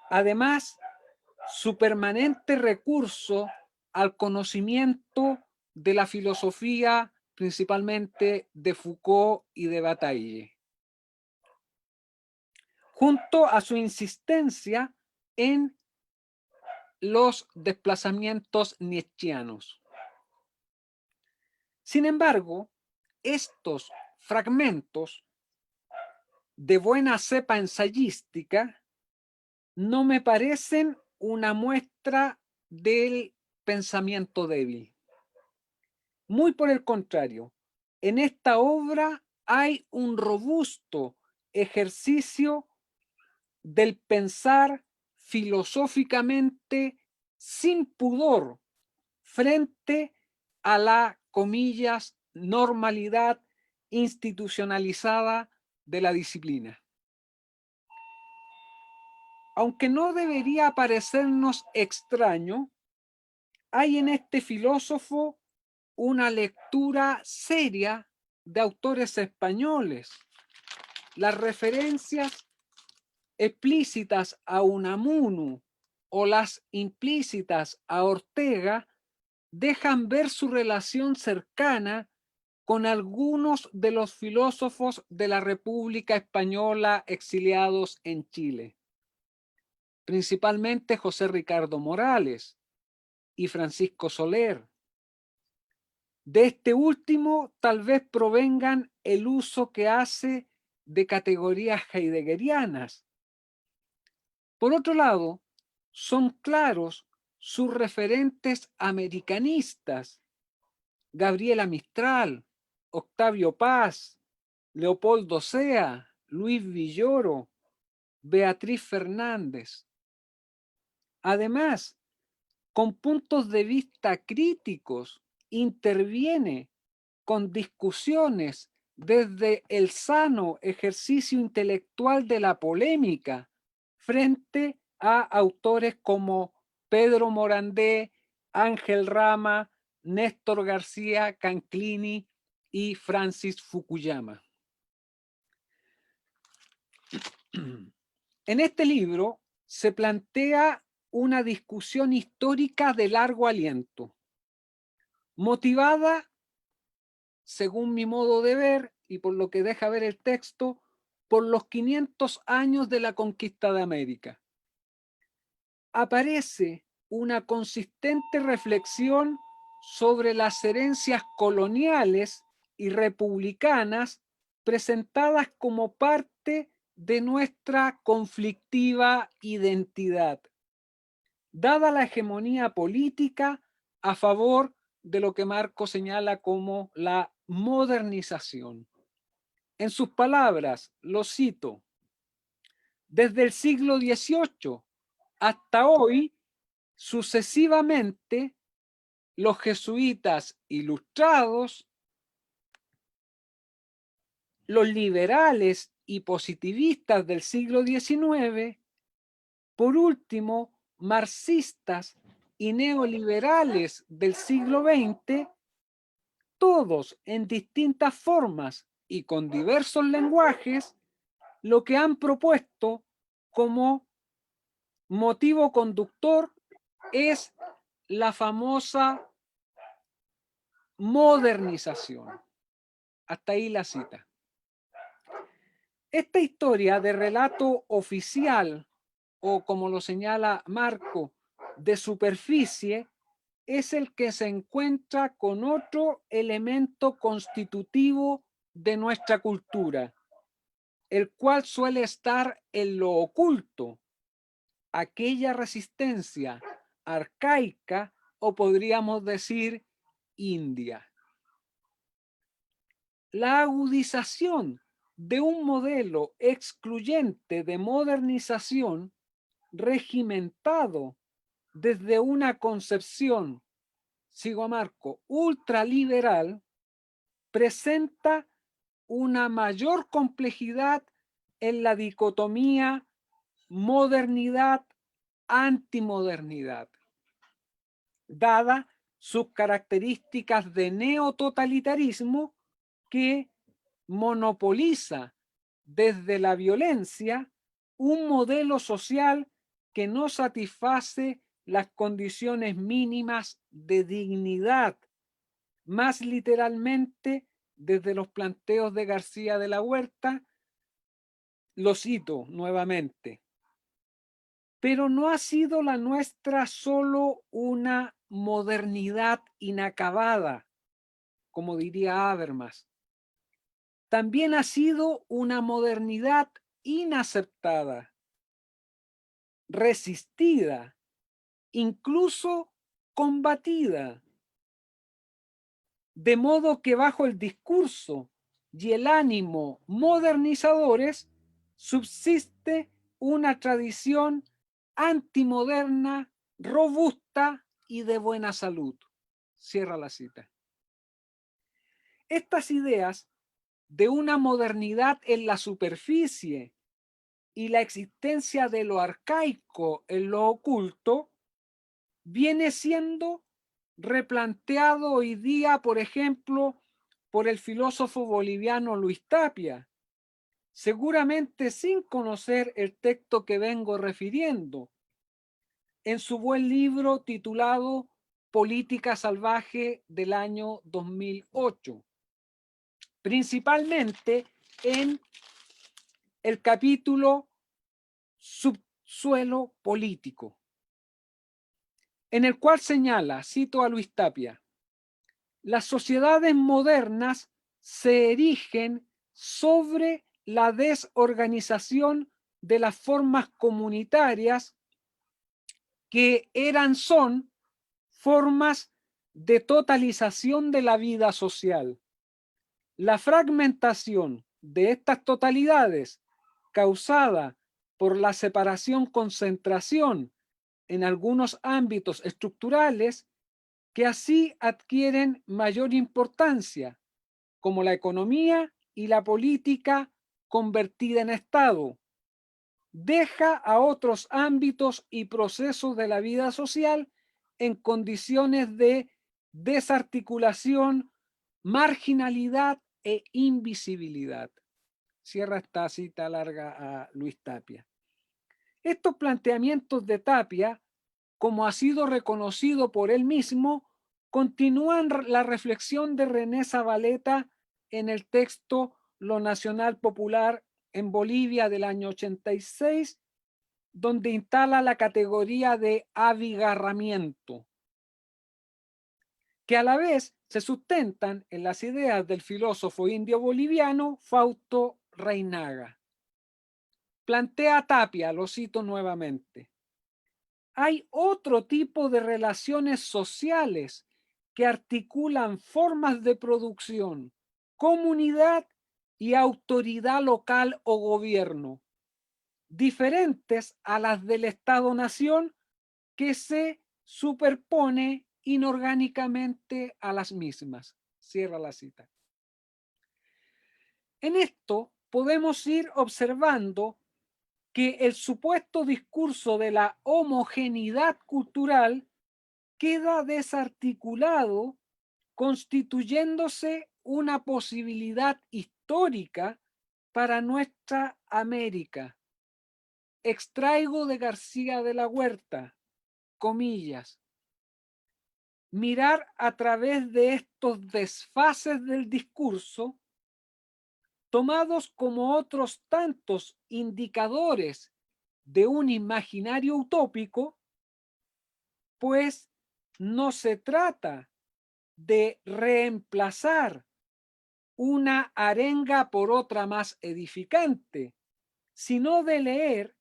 Además, su permanente recurso al conocimiento de la filosofía, principalmente de Foucault y de Bataille, junto a su insistencia en los desplazamientos nietzscheanos. Sin embargo, estos fragmentos de buena cepa ensayística no me parecen una muestra del pensamiento débil. Muy por el contrario, en esta obra hay un robusto ejercicio del pensar filosóficamente sin pudor frente a la, comillas, normalidad institucionalizada de la disciplina. Aunque no debería parecernos extraño, hay en este filósofo una lectura seria de autores españoles. Las referencias explícitas a Unamuno o las implícitas a Ortega dejan ver su relación cercana con algunos de los filósofos de la República Española exiliados en Chile, principalmente José Ricardo Morales y Francisco Soler. De este último tal vez provengan el uso que hace de categorías heideggerianas. Por otro lado, son claros sus referentes americanistas: Gabriela Mistral, Octavio Paz, Leopoldo Sea, Luis Villoro, Beatriz Fernández. Además, con puntos de vista críticos, interviene con discusiones desde el sano ejercicio intelectual de la polémica frente a autores como Pedro Morandé, Ángel Rama, Néstor García Canclini y Francis Fukuyama. En este libro se plantea una discusión histórica de largo aliento, motivada, según mi modo de ver y por lo que deja ver el texto, por los 500 años de la conquista de América. Aparece una consistente reflexión sobre las herencias coloniales y republicanas presentadas como parte de nuestra conflictiva identidad, dada la hegemonía política a favor de lo que Marco señala como la modernización. En sus palabras, lo cito: desde el siglo XVIII hasta hoy, sucesivamente, los jesuitas ilustrados, los liberales y positivistas del siglo XIX, por último, marxistas y neoliberales del siglo XX, todos en distintas formas y con diversos lenguajes, lo que han propuesto como motivo conductor es la famosa modernización. Hasta ahí la cita. Esta historia de relato oficial, o como lo señala Marco, de superficie, es el que se encuentra con otro elemento constitutivo de nuestra cultura, el cual suele estar en lo oculto, aquella resistencia arcaica, o podríamos decir india. La agudización de un modelo excluyente de modernización regimentado desde una concepción, sigo a Marco, ultraliberal, presenta una mayor complejidad en la dicotomía modernidad-antimodernidad, dada sus características de neototalitarismo que monopoliza desde la violencia un modelo social que no satisface las condiciones mínimas de dignidad, más literalmente desde los planteos de García de la Huerta, lo cito nuevamente. Pero no ha sido la nuestra solo una modernidad inacabada, como diría Habermas. También ha sido una modernidad inaceptada, resistida, incluso combatida. De modo que bajo el discurso y el ánimo modernizadores subsiste una tradición antimoderna, robusta y de buena salud. Cierra la cita. Estas ideas de una modernidad en la superficie y la existencia de lo arcaico en lo oculto viene siendo replanteado hoy día, por ejemplo, por el filósofo boliviano Luis Tapia, seguramente sin conocer el texto que vengo refiriendo, en su buen libro titulado Política Salvaje del año 2008, principalmente en el capítulo Subsuelo Político, en el cual señala, cito a Luis Tapia: las sociedades modernas se erigen sobre la desorganización de las formas comunitarias que son formas de totalización de la vida social. La fragmentación de estas totalidades, causada por la separación-concentración en algunos ámbitos estructurales que así adquieren mayor importancia, como la economía y la política convertida en Estado. Deja a otros ámbitos y procesos de la vida social en condiciones de desarticulación, marginalidad e invisibilidad. Cierra esta cita larga a Luis Tapia. Estos planteamientos de Tapia, como ha sido reconocido por él mismo, continúan la reflexión de René Zavaleta en el texto Lo Nacional Popular en Bolivia del año 86, donde instala la categoría de abigarramiento, que a la vez se sustentan en las ideas del filósofo indio boliviano Fausto Reinaga. Plantea Tapia, lo cito nuevamente: hay otro tipo de relaciones sociales que articulan formas de producción, comunidad y autoridad local o gobierno, diferentes a las del Estado-Nación, que se superpone inorgánicamente a las mismas. Cierra la cita. En esto podemos ir observando que el supuesto discurso de la homogeneidad cultural queda desarticulado, constituyéndose una posibilidad histórica para nuestra América. Extraigo de García de la Huerta, comillas: mirar a través de estos desfases del discurso, tomados como otros tantos indicadores de un imaginario utópico, pues no se trata de reemplazar una arenga por otra más edificante, sino de leer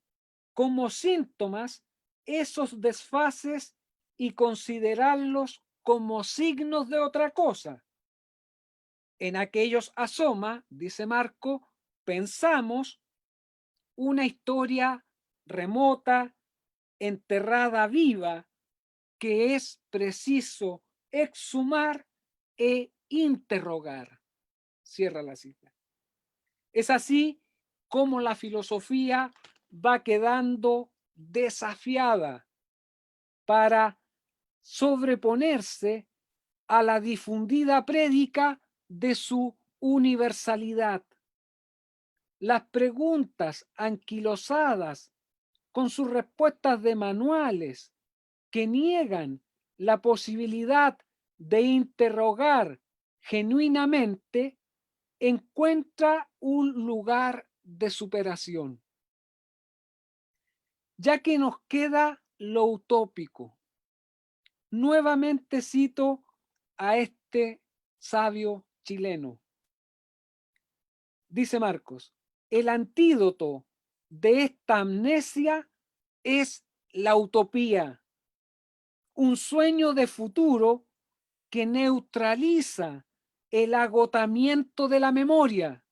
como síntomas esos desfases y considerarlos como signos de otra cosa. En aquellos asoma, dice Marco, pensamos, una historia remota, enterrada viva, que es preciso exhumar e interrogar. Cierra la cita. Es así como la filosofía va quedando desafiada para sobreponerse a la difundida prédica de su universalidad. Las preguntas anquilosadas con sus respuestas de manuales que niegan la posibilidad de interrogar genuinamente, encuentra un lugar de superación. Ya que nos queda lo utópico, nuevamente cito a este sabio chileno. Dice Marcos: el antídoto de esta amnesia es la utopía, un sueño de futuro que neutraliza el agotamiento de la memoria.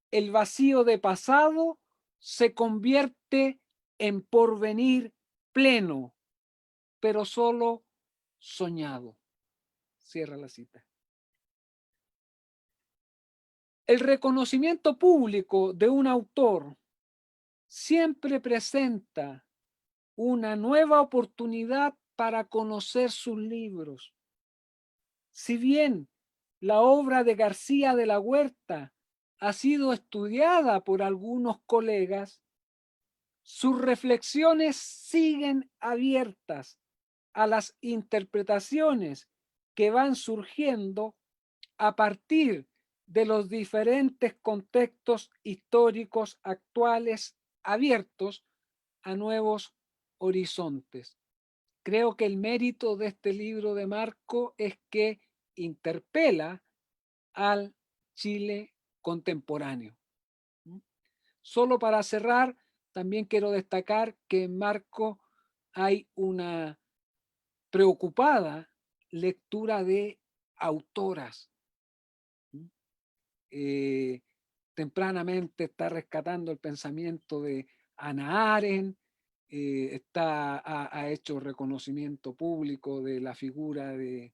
El vacío de pasado se convierte en porvenir pleno, pero solo soñado. Cierra la cita. El reconocimiento público de un autor siempre presenta una nueva oportunidad para conocer sus libros. Si bien la obra de García de la Huerta ha sido estudiada por algunos colegas, sus reflexiones siguen abiertas a las interpretaciones que van surgiendo a partir de los diferentes contextos históricos actuales abiertos a nuevos horizontes. Creo que el mérito de este libro de Marco es que interpela al Chile contemporáneo. Solo para cerrar, también quiero destacar que en Marco hay una preocupada lectura de autoras. tempranamente está rescatando el pensamiento de Hannah Arendt, ha hecho reconocimiento público de la figura de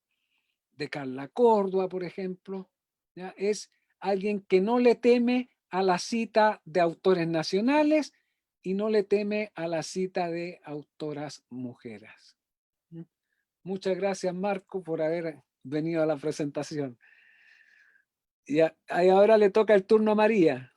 Carla Córdoba, por ejemplo. ¿Ya? Es alguien que no le teme a la cita de autores nacionales y no le teme a la cita de autoras mujeres. Muchas gracias, Marco, por haber venido a la presentación. Y ahora le toca el turno a María.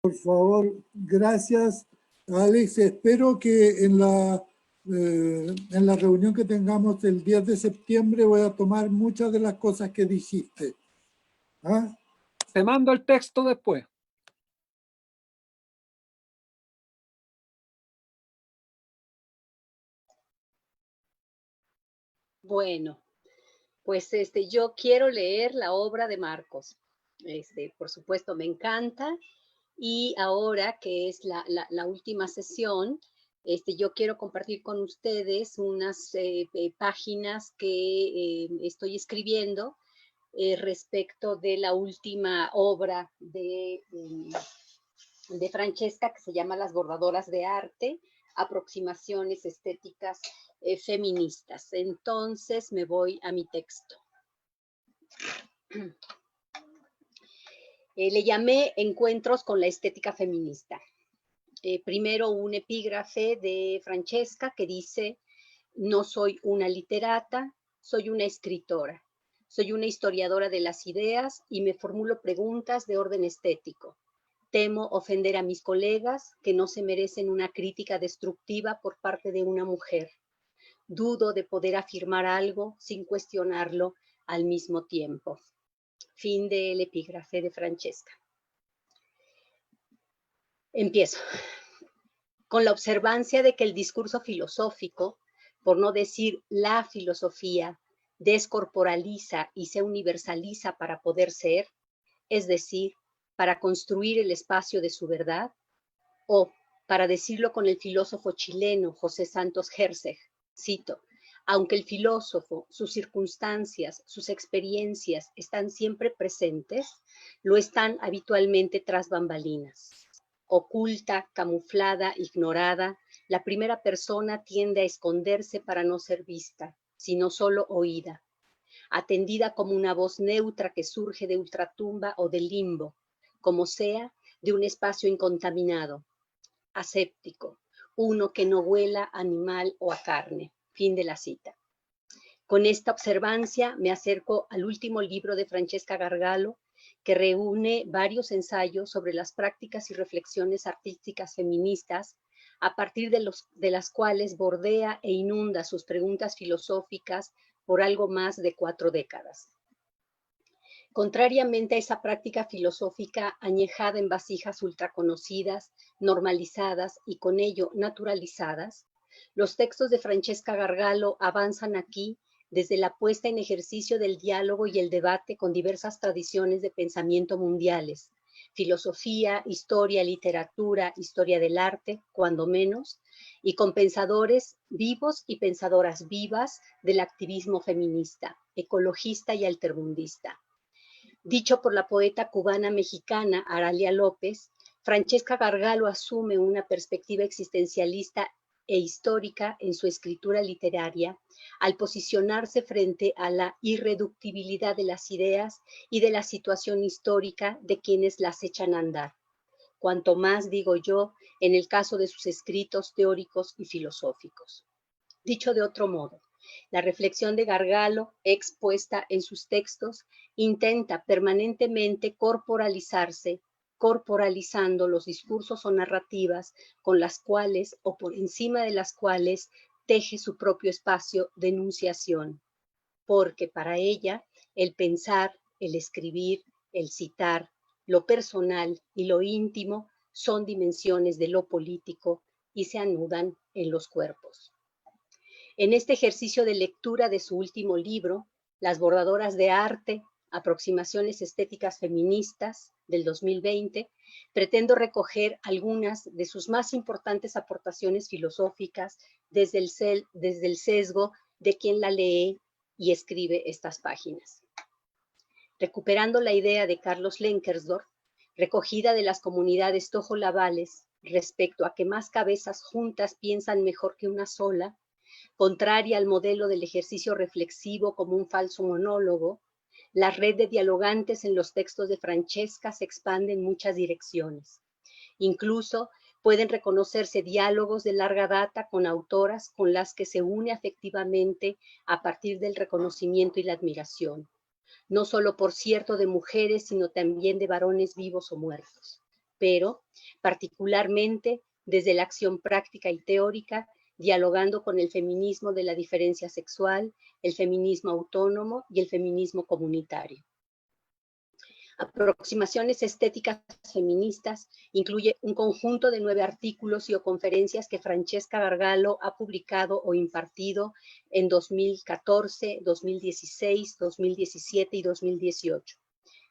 Por favor, gracias, Alex. Espero que en la reunión que tengamos el 10 de septiembre voy a tomar muchas de las cosas que dijiste. ¿Ah? Te mando el texto después. Bueno, pues yo quiero leer la obra de Marcos. Por supuesto, me encanta. Y ahora que es la última sesión, yo quiero compartir con ustedes unas páginas que estoy escribiendo respecto de la última obra de Francesca, que se llama Las bordadoras de arte, aproximaciones estéticas feministas. Entonces me voy a mi texto. Le llamé Encuentros con la estética feminista. Primero un epígrafe de Francesca que dice: no soy una literata, soy una escritora. Soy una historiadora de las ideas y me formulo preguntas de orden estético. Temo ofender a mis colegas que no se merecen una crítica destructiva por parte de una mujer. Dudo de poder afirmar algo sin cuestionarlo al mismo tiempo. Fin del epígrafe de Francesca. Empiezo. Con la observancia de que el discurso filosófico, por no decir la filosofía, descorporaliza y se universaliza para poder ser, es decir, para construir el espacio de su verdad, o, para decirlo con el filósofo chileno José Santos Herzeg, cito: aunque el filósofo, sus circunstancias, sus experiencias están siempre presentes, lo están habitualmente tras bambalinas. Oculta, camuflada, ignorada, la primera persona tiende a esconderse para no ser vista, sino solo oída, atendida como una voz neutra que surge de ultratumba o del limbo, como sea, de un espacio incontaminado, aséptico, uno que no huela a animal o a carne. Fin de la cita. Con esta observancia me acerco al último libro de Francesca Gargalo, que reúne varios ensayos sobre las prácticas y reflexiones artísticas feministas, a partir de las cuales bordea e inunda sus preguntas filosóficas por algo más de 4 décadas. Contrariamente a esa práctica filosófica añejada en vasijas ultraconocidas, normalizadas y con ello naturalizadas, los textos de Francesca Gargalo avanzan aquí desde la puesta en ejercicio del diálogo y el debate con diversas tradiciones de pensamiento mundiales, filosofía, historia, literatura, historia del arte, cuando menos, y con pensadores vivos y pensadoras vivas del activismo feminista, ecologista y altermundista. Dicho por la poeta cubana-mexicana Aralia López, Francesca Gargalo asume una perspectiva existencialista e histórica en su escritura literaria, al posicionarse frente a la irreductibilidad de las ideas y de la situación histórica de quienes las echan a andar. Cuanto más, digo yo, en el caso de sus escritos teóricos y filosóficos. Dicho de otro modo, la reflexión de Gargalo, expuesta en sus textos, intenta permanentemente corporalizarse, corporalizando los discursos o narrativas con las cuales o por encima de las cuales teje su propio espacio de enunciación, porque para ella el pensar, el escribir, el citar, lo personal y lo íntimo son dimensiones de lo político y se anudan en los cuerpos. En este ejercicio de lectura de su último libro, Las bordadoras de arte, aproximaciones estéticas feministas, del 2020, pretendo recoger algunas de sus más importantes aportaciones filosóficas desde el sesgo de quien la lee y escribe estas páginas. Recuperando la idea de Carlos Lenkersdorf, recogida de las comunidades tojolabales respecto a que más cabezas juntas piensan mejor que una sola, contraria al modelo del ejercicio reflexivo como un falso monólogo, la red de dialogantes en los textos de Francesca se expande en muchas direcciones. Incluso pueden reconocerse diálogos de larga data con autoras con las que se une afectivamente a partir del reconocimiento y la admiración, no solo por cierto de mujeres, sino también de varones vivos o muertos, pero particularmente desde la acción práctica y teórica, dialogando con el feminismo de la diferencia sexual, el feminismo autónomo y el feminismo comunitario. Aproximaciones estéticas feministas incluye un conjunto de 9 artículos y o conferencias que Francesca Gargalo ha publicado o impartido en 2014, 2016, 2017 y 2018.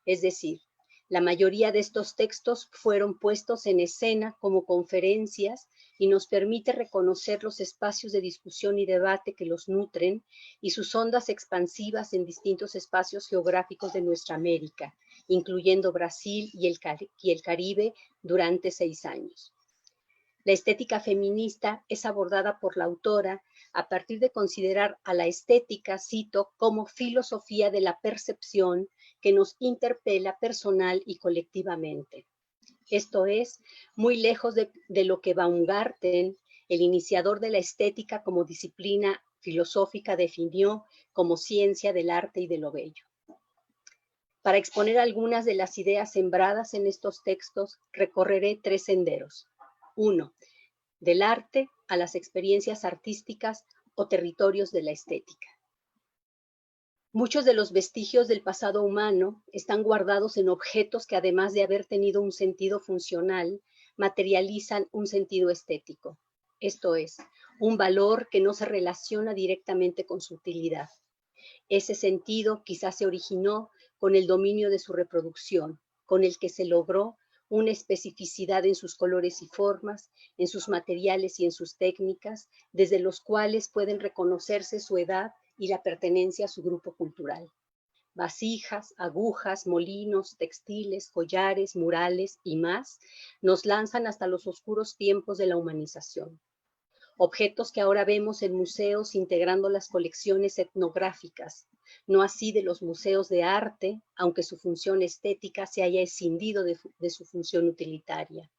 Es decir, la mayoría de estos textos fueron puestos en escena como conferencias y nos permite reconocer los espacios de discusión y debate que los nutren y sus ondas expansivas en distintos espacios geográficos de nuestra América, incluyendo Brasil y el Caribe durante 6 años. La estética feminista es abordada por la autora a partir de considerar a la estética, cito, como filosofía de la percepción que nos interpela personal y colectivamente. Esto es, muy lejos de lo que Baumgarten, el iniciador de la estética como disciplina filosófica, definió como ciencia del arte y de lo bello. Para exponer algunas de las ideas sembradas en estos textos, recorreré 3 senderos. 1. Del arte a las experiencias artísticas o territorios de la estética. Muchos de los vestigios del pasado humano están guardados en objetos que, además de haber tenido un sentido funcional, materializan un sentido estético. Esto es, un valor que no se relaciona directamente con su utilidad. Ese sentido quizás se originó con el dominio de su reproducción, con el que se logró una especificidad en sus colores y formas, en sus materiales y en sus técnicas, desde los cuales pueden reconocerse su edad y la pertenencia a su grupo cultural. Vasijas, agujas, molinos, textiles, collares, murales y más nos lanzan hasta los oscuros tiempos de la humanización. Objetos que ahora vemos en museos integrando las colecciones etnográficas, no así de los museos de arte, aunque su función estética se haya escindido de su función utilitaria.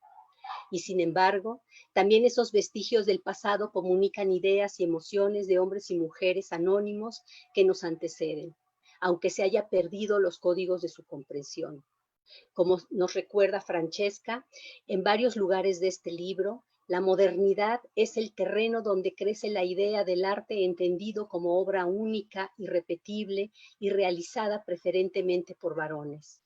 Y sin embargo, también esos vestigios del pasado comunican ideas y emociones de hombres y mujeres anónimos que nos anteceden, aunque se haya perdido los códigos de su comprensión. Como nos recuerda Francesca, en varios lugares de este libro, la modernidad es el terreno donde crece la idea del arte entendido como obra única, irrepetible y realizada preferentemente por varones.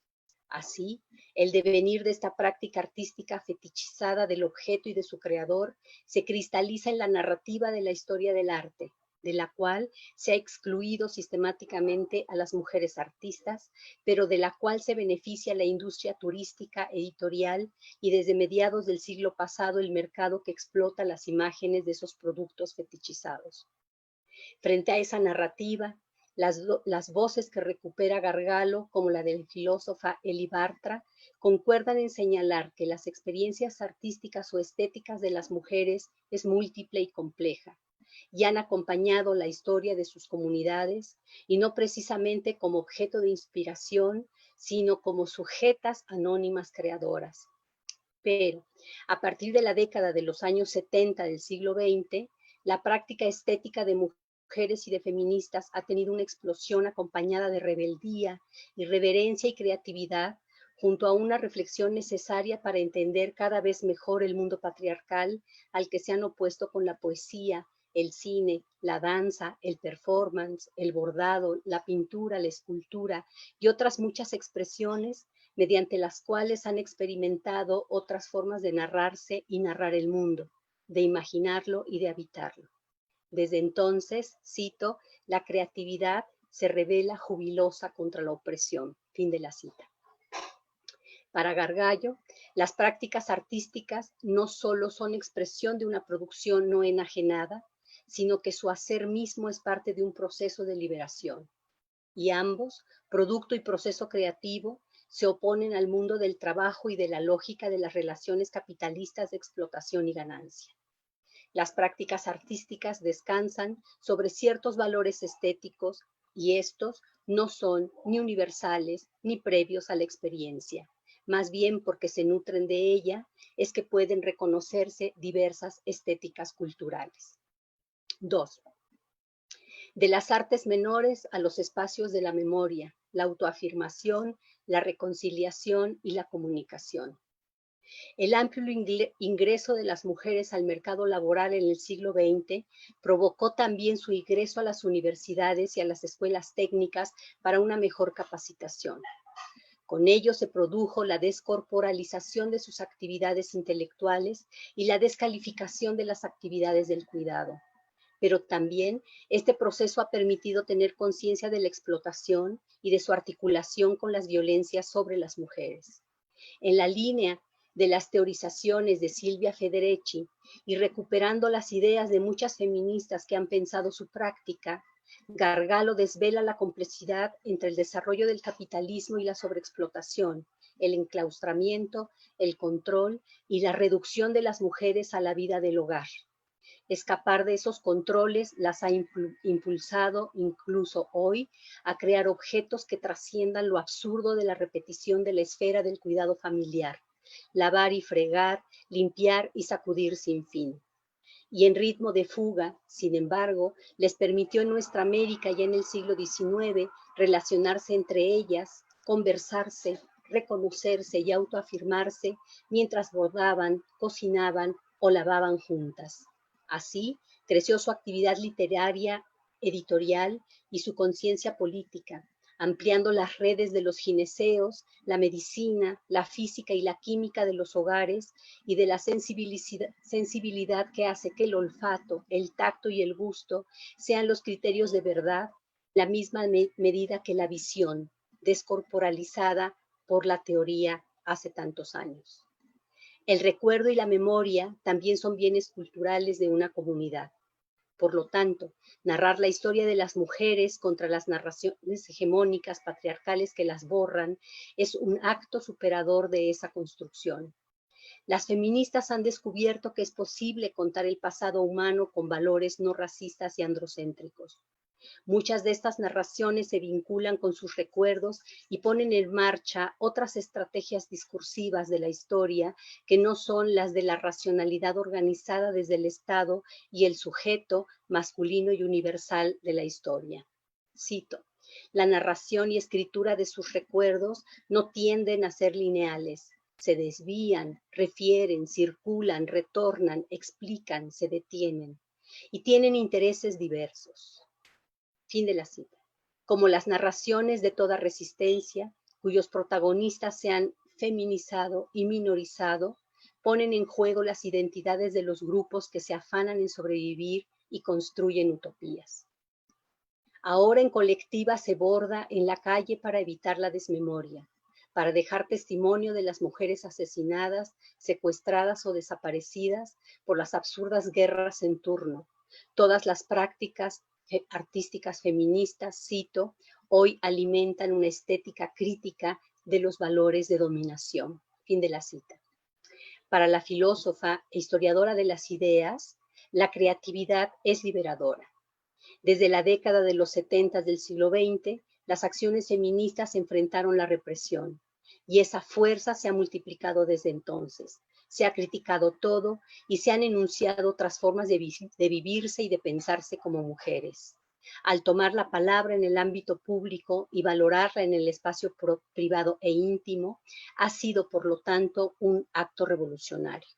Así, el devenir de esta práctica artística fetichizada del objeto y de su creador se cristaliza en la narrativa de la historia del arte, de la cual se ha excluido sistemáticamente a las mujeres artistas, pero de la cual se beneficia la industria turística, editorial y desde mediados del siglo pasado el mercado que explota las imágenes de esos productos fetichizados. Frente a esa narrativa, las voces que recupera Gargalo, como la del filósofa Eli Bartra, concuerdan en señalar que las experiencias artísticas o estéticas de las mujeres es múltiple y compleja, y han acompañado la historia de sus comunidades, y no precisamente como objeto de inspiración, sino como sujetas anónimas creadoras. Pero, a partir de la década de los años 70 del siglo XX, la práctica estética de mujeres y de feministas ha tenido una explosión acompañada de rebeldía, irreverencia y creatividad, junto a una reflexión necesaria para entender cada vez mejor el mundo patriarcal al que se han opuesto con la poesía, el cine, la danza, el performance, el bordado, la pintura, la escultura y otras muchas expresiones mediante las cuales han experimentado otras formas de narrarse y narrar el mundo, de imaginarlo y de habitarlo. Desde entonces, cito, la creatividad se revela jubilosa contra la opresión. Fin de la cita. Para Gargallo, las prácticas artísticas no solo son expresión de una producción no enajenada, sino que su hacer mismo es parte de un proceso de liberación. Y ambos, producto y proceso creativo, se oponen al mundo del trabajo y de la lógica de las relaciones capitalistas de explotación y ganancia. Las prácticas artísticas descansan sobre ciertos valores estéticos y estos no son ni universales ni previos a la experiencia. Más bien porque se nutren de ella es que pueden reconocerse diversas estéticas culturales. 2. De las artes menores a los espacios de la memoria, la autoafirmación, la reconciliación y la comunicación. El amplio ingreso de las mujeres al mercado laboral en el siglo XX provocó también su ingreso a las universidades y a las escuelas técnicas para una mejor capacitación. Con ello se produjo la descorporalización de sus actividades intelectuales y la descalificación de las actividades del cuidado. Pero también este proceso ha permitido tener conciencia de la explotación y de su articulación con las violencias sobre las mujeres. En la línea de las teorizaciones de Silvia Federici y recuperando las ideas de muchas feministas que han pensado su práctica, Gargalo desvela la complejidad entre el desarrollo del capitalismo y la sobreexplotación, el enclaustramiento, el control y la reducción de las mujeres a la vida del hogar. Escapar de esos controles las ha impulsado incluso hoy a crear objetos que trasciendan lo absurdo de la repetición de la esfera del cuidado familiar, lavar y fregar, limpiar y sacudir sin fin. Y en ritmo de fuga, sin embargo, les permitió en nuestra América ya en el siglo XIX relacionarse entre ellas, conversarse, reconocerse y autoafirmarse mientras bordaban, cocinaban o lavaban juntas. Así creció su actividad literaria, editorial y su conciencia política, ampliando las redes de los gineseos, la medicina, la física y la química de los hogares y de la sensibilidad que hace que el olfato, el tacto y el gusto sean los criterios de verdad, la misma medida que la visión, descorporalizada por la teoría hace tantos años. El recuerdo y la memoria también son bienes culturales de una comunidad. Por lo tanto, narrar la historia de las mujeres contra las narraciones hegemónicas patriarcales que las borran es un acto superador de esa construcción. Las feministas han descubierto que es posible contar el pasado humano con valores no racistas y androcéntricos. Muchas de estas narraciones se vinculan con sus recuerdos y ponen en marcha otras estrategias discursivas de la historia que no son las de la racionalidad organizada desde el Estado y el sujeto masculino y universal de la historia. Cito: la narración y escritura de sus recuerdos no tienden a ser lineales. Se desvían, refieren, circulan, retornan, explican, se detienen y tienen intereses diversos. Fin de la cita. Como las narraciones de toda resistencia, cuyos protagonistas se han feminizado y minorizado, ponen en juego las identidades de los grupos que se afanan en sobrevivir y construyen utopías. Ahora en colectiva se borda en la calle para evitar la desmemoria, para dejar testimonio de las mujeres asesinadas, secuestradas o desaparecidas por las absurdas guerras en turno. Todas las prácticas artísticas feministas, cito, hoy alimentan una estética crítica de los valores de dominación. Fin de la cita. Para la filósofa e historiadora de las ideas, la creatividad es liberadora. Desde la década de los 70 del siglo XX, las acciones feministas enfrentaron la represión y esa fuerza se ha multiplicado desde entonces. Se ha criticado todo y se han enunciado otras formas de vivirse y de pensarse como mujeres. Al tomar la palabra en el ámbito público y valorarla en el espacio privado e íntimo, ha sido, por lo tanto, un acto revolucionario.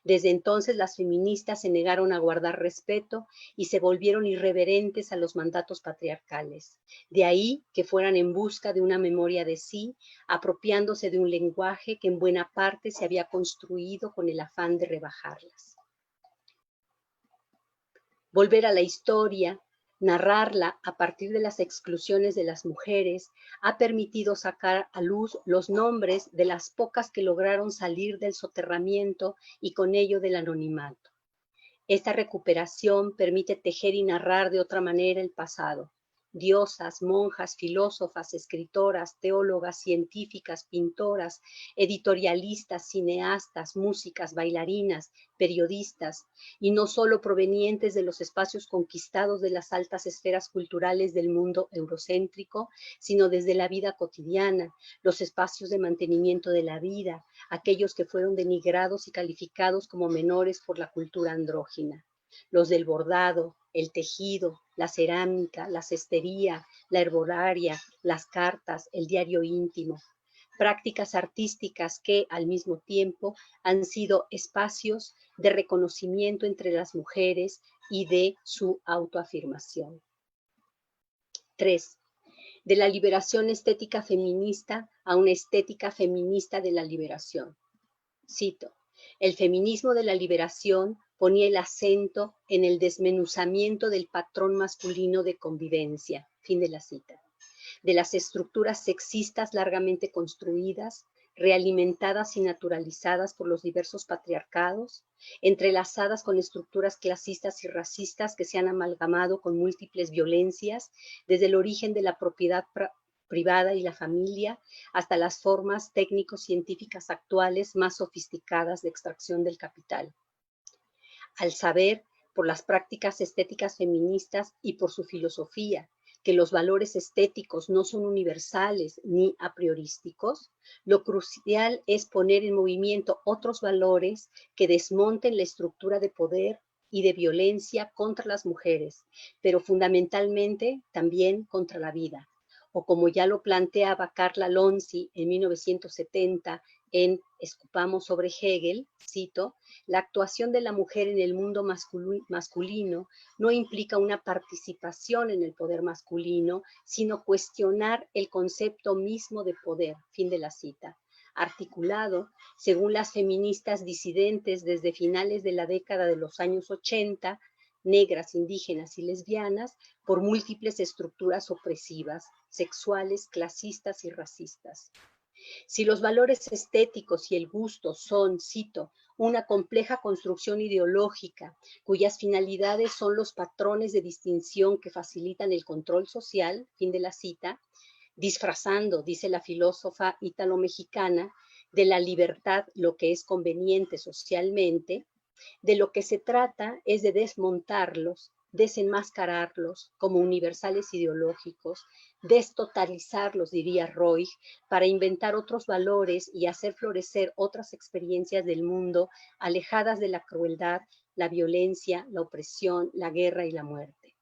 Desde entonces las feministas se negaron a guardar respeto y se volvieron irreverentes a los mandatos patriarcales. De ahí que fueran en busca de una memoria de sí, apropiándose de un lenguaje que en buena parte se había construido con el afán de rebajarlas. Volver a la historia, narrarla a partir de las exclusiones de las mujeres, ha permitido sacar a luz los nombres de las pocas que lograron salir del soterramiento y con ello del anonimato. Esta recuperación permite tejer y narrar de otra manera el pasado, diosas, monjas, filósofas, escritoras, teólogas, científicas, pintoras, editorialistas, cineastas, músicas, bailarinas, periodistas, y no solo provenientes de los espacios conquistados de las altas esferas culturales del mundo eurocéntrico, sino desde la vida cotidiana, los espacios de mantenimiento de la vida, aquellos que fueron denigrados y calificados como menores por la cultura andrógina, los del bordado, el tejido, la cerámica, la cestería, la herbolaria, las cartas, el diario íntimo, prácticas artísticas que al mismo tiempo han sido espacios de reconocimiento entre las mujeres y de su autoafirmación. 3. De la liberación estética feminista a una estética feminista de la liberación. Cito: el feminismo de la liberación ponía el acento en el desmenuzamiento del patrón masculino de convivencia, fin de la cita, de las estructuras sexistas largamente construidas, realimentadas y naturalizadas por los diversos patriarcados, entrelazadas con estructuras clasistas y racistas que se han amalgamado con múltiples violencias desde el origen de la propiedad privada y la familia, hasta las formas técnico-científicas actuales más sofisticadas de extracción del capital. Al saber, por las prácticas estéticas feministas y por su filosofía, que los valores estéticos no son universales ni a priorísticos, lo crucial es poner en movimiento otros valores que desmonten la estructura de poder y de violencia contra las mujeres, pero fundamentalmente también contra la vida. O como ya lo planteaba Carla Lonzi en 1970 en Escupamos sobre Hegel, cito: la actuación de la mujer en el mundo masculino no implica una participación en el poder masculino, sino cuestionar el concepto mismo de poder, fin de la cita, articulado, según las feministas disidentes desde finales de la década de los años 80, negras, indígenas y lesbianas, por múltiples estructuras opresivas, sexuales, clasistas y racistas. Si los valores estéticos y el gusto son, cito, una compleja construcción ideológica cuyas finalidades son los patrones de distinción que facilitan el control social, fin de la cita, disfrazando, dice la filósofa ítalo-mexicana, de la libertad lo que es conveniente socialmente, de lo que se trata es de desmontarlos, desenmascararlos como universales ideológicos, destotalizarlos, diría Roig, para inventar otros valores y hacer florecer otras experiencias del mundo alejadas de la crueldad, la violencia, la opresión, la guerra y la muerte.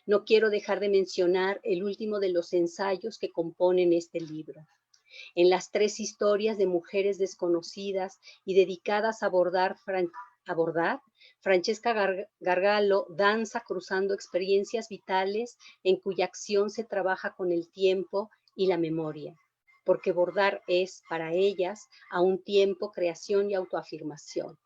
No quiero dejar de mencionar el último de los ensayos que componen este libro. En las 3 historias de mujeres desconocidas y dedicadas a abordar, Francesca Gargalo danza cruzando experiencias vitales en cuya acción se trabaja con el tiempo y la memoria, porque bordar es, para ellas, a un tiempo creación y autoafirmación.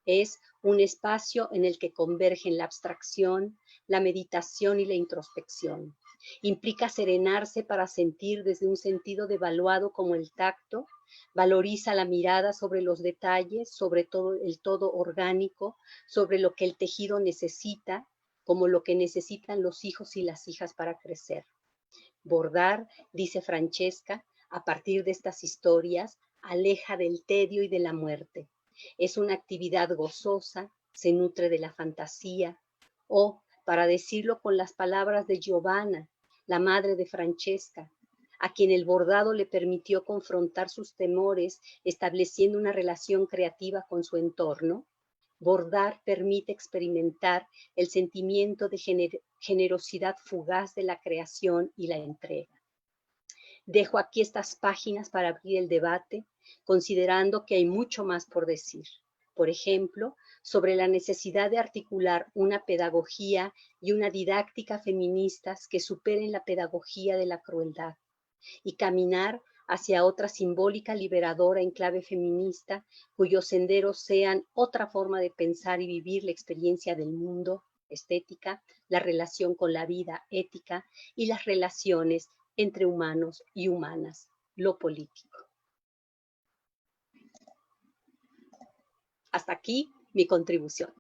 Es un espacio en el que convergen la abstracción, la meditación y la introspección. Implica serenarse para sentir desde un sentido devaluado como el tacto, valoriza la mirada sobre los detalles, sobre todo el todo orgánico, sobre lo que el tejido necesita, como lo que necesitan los hijos y las hijas para crecer. Bordar, dice Francesca, a partir de estas historias, aleja del tedio y de la muerte. Es una actividad gozosa, se nutre de la fantasía, o, para decirlo con las palabras de Giovanna, la madre de Francesca, a quien el bordado le permitió confrontar sus temores, estableciendo una relación creativa con su entorno, bordar permite experimentar el sentimiento de generosidad fugaz de la creación y la entrega. Dejo aquí estas páginas para abrir el debate, considerando que hay mucho más por decir. Por ejemplo, sobre la necesidad de articular una pedagogía y una didáctica feministas que superen la pedagogía de la crueldad y caminar hacia otra simbólica liberadora en clave feminista, cuyos senderos sean otra forma de pensar y vivir la experiencia del mundo, estética, la relación con la vida, ética, y las relaciones entre humanos y humanas, lo político. Hasta aquí mi contribución.